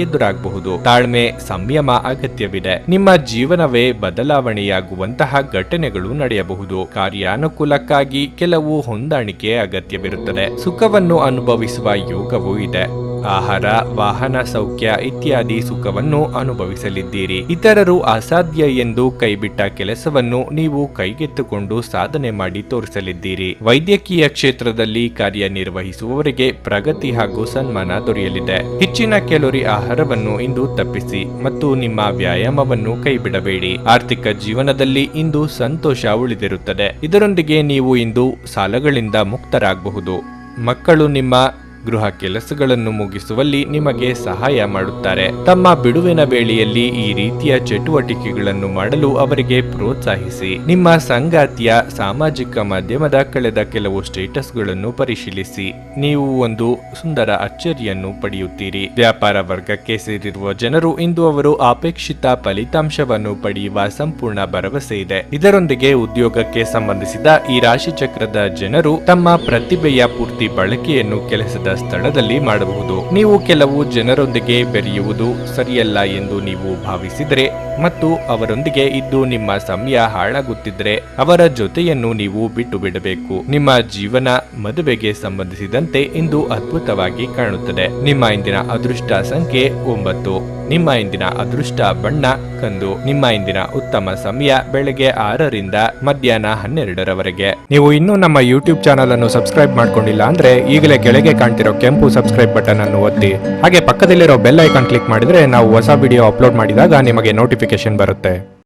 Speaker 1: ಎದುರಾಗಬಹುದು. ತಾಳ್ಮೆ, ಸಂಯಮ ಅಗತ್ಯವಿದೆ. ನಿಮ್ಮ ಜೀವನವೇ ಬದಲಾವಣೆಯಾಗುವಂತಹ ಘಟನೆಗಳು ನಡೆಯಬಹುದು. ಕಾರ್ಯಾನುಕೂಲಕ್ಕಾಗಿ ಕೆಲವು ಹೊಂದಾಣಿಕೆ ಅಗತ್ಯವಿರುತ್ತದೆ. ಸುಖವನ್ನು ಅನುಭವಿಸುವ ಯೋಗವೂ ಇದೆ. ಆಹಾರ, ವಾಹನ ಸೌಖ್ಯ ಇತ್ಯಾದಿ ಸುಖವನ್ನು ಅನುಭವಿಸಲಿದ್ದೀರಿ. ಇತರರು ಅಸಾಧ್ಯ ಎಂದು ಕೈಬಿಟ್ಟ ಕೆಲಸವನ್ನು ನೀವು ಕೈಗೆತ್ತಿಕೊಂಡು ಸಾಧನೆ ಮಾಡಿ ತೋರಿಸಲಿದ್ದೀರಿ. ವೈದ್ಯಕೀಯ ಕ್ಷೇತ್ರದಲ್ಲಿ ಕಾರ್ಯನಿರ್ವಹಿಸುವವರಿಗೆ ಪ್ರಗತಿ ಹಾಗೂ ಸನ್ಮಾನ ದೊರೆಯಲಿದೆ. ಹೆಚ್ಚಿನ ಕ್ಯಾಲೋರಿ ಆಹಾರವನ್ನು ಇಂದು ತಪ್ಪಿಸಿ ಮತ್ತು ನಿಮ್ಮ ವ್ಯಾಯಾಮವನ್ನು ಕೈಬಿಡಬೇಡಿ. ಆರ್ಥಿಕ ಜೀವನದಲ್ಲಿ ಇಂದು ಸಂತೋಷ ಉಳಿದಿರುತ್ತದೆ. ಇದರೊಂದಿಗೆ ನೀವು ಇಂದು ಸಾಲಗಳಿಂದ ಮುಕ್ತರಾಗಬಹುದು. ಮಕ್ಕಳು ನಿಮ್ಮ ಗೃಹ ಕೆಲಸಗಳನ್ನು ಮುಗಿಸುವಲ್ಲಿ ನಿಮಗೆ ಸಹಾಯ ಮಾಡುತ್ತಾರೆ. ತಮ್ಮ ಬಿಡುವಿನ ವೇಳೆಯಲ್ಲಿ ಈ ರೀತಿಯ ಚಟುವಟಿಕೆಗಳನ್ನು ಮಾಡಲು ಅವರಿಗೆ ಪ್ರೋತ್ಸಾಹಿಸಿ. ನಿಮ್ಮ ಸಂಗಾತಿಯ ಸಾಮಾಜಿಕ ಮಾಧ್ಯಮದ ಕಳೆದ ಕೆಲವು ಸ್ಟೇಟಸ್ಗಳನ್ನು ಪರಿಶೀಲಿಸಿ. ನೀವು ಒಂದು ಸುಂದರ ಅಚ್ಚರಿಯನ್ನು ಪಡೆಯುತ್ತೀರಿ. ವ್ಯಾಪಾರ ವರ್ಗಕ್ಕೆ ಸೇರಿರುವ ಜನರು ಇಂದು ಅವರು ಅಪೇಕ್ಷಿತ ಫಲಿತಾಂಶವನ್ನು ಪಡೆಯುವ ಸಂಪೂರ್ಣ ಭರವಸೆ ಇದೆ. ಇದರೊಂದಿಗೆ ಉದ್ಯೋಗಕ್ಕೆ ಸಂಬಂಧಿಸಿದ ಈ ರಾಶಿ ಚಕ್ರದ ಜನರು ತಮ್ಮ ಪ್ರತಿಭೆಯ ಪೂರ್ತಿ ಬಳಕೆಯನ್ನು ಕೆಲಸದ ಸ್ಥಳದಲ್ಲಿ ಮಾಡಬಹುದು. ನೀವು ಕೆಲವು ಜನರೊಂದಿಗೆ ಬೆರೆಯುವುದು ಸರಿಯಲ್ಲ ಎಂದು ನೀವು ಭಾವಿಸಿದರೆ ಮತ್ತು ಅವರೊಂದಿಗೆ ಇದ್ದು ನಿಮ್ಮ ಸಮಯ ಹಾಳಾಗುತ್ತಿದ್ದರೆ ಅವರ ಜೊತೆಯನ್ನು ನೀವು ಬಿಟ್ಟು ಬಿಡಬೇಕು. ನಿಮ್ಮ ಜೀವನ ಮದುವೆಗೆ ಸಂಬಂಧಿಸಿದಂತೆ ಇಂದು ಅದ್ಭುತವಾಗಿ ಕಾಣುತ್ತದೆ. ನಿಮ್ಮ ಇಂದಿನ ಅದೃಷ್ಟ ಸಂಖ್ಯೆ 9. ನಿಮ್ಮ ಇಂದಿನ ಅದೃಷ್ಟ ಬಣ್ಣ ಕಂದು. ನಿಮ್ಮ ಇಂದಿನ ಉತ್ತಮ ಸಮಯ ಬೆಳಗ್ಗೆ 6ರಿಂದ ಮಧ್ಯಾಹ್ನ 12ರವರೆಗೆ. ನೀವು ಇನ್ನೂ ನಮ್ಮ ಯೂಟ್ಯೂಬ್ ಚಾನಲ್ ಅನ್ನು ಸಬ್ಸ್ಕ್ರೈಬ್ ಮಾಡ್ಕೊಂಡಿಲ್ಲ ಅಂದ್ರೆ ಈಗಲೇ ಕೆಳಗೆ ಕಾಣ್ತಿರೋ ಕೆಂಪು ಸಬ್ಸ್ಕ್ರೈಬ್ ಬಟನ್ ಅನ್ನು ಒತ್ತಿ. ಹಾಗೆ ಪಕ್ಕದಲ್ಲಿರೋ ಬೆಲ್ ಐಕಾನ್ ಕ್ಲಿಕ್ ಮಾಡಿದ್ರೆ ನಾವು ಹೊಸ ವಿಡಿಯೋ ಅಪ್ಲೋಡ್ ಮಾಡಿದಾಗ ನಿಮಗೆ ನೋಟಿಫಿಕೇಶನ್ ಬರುತ್ತೆ.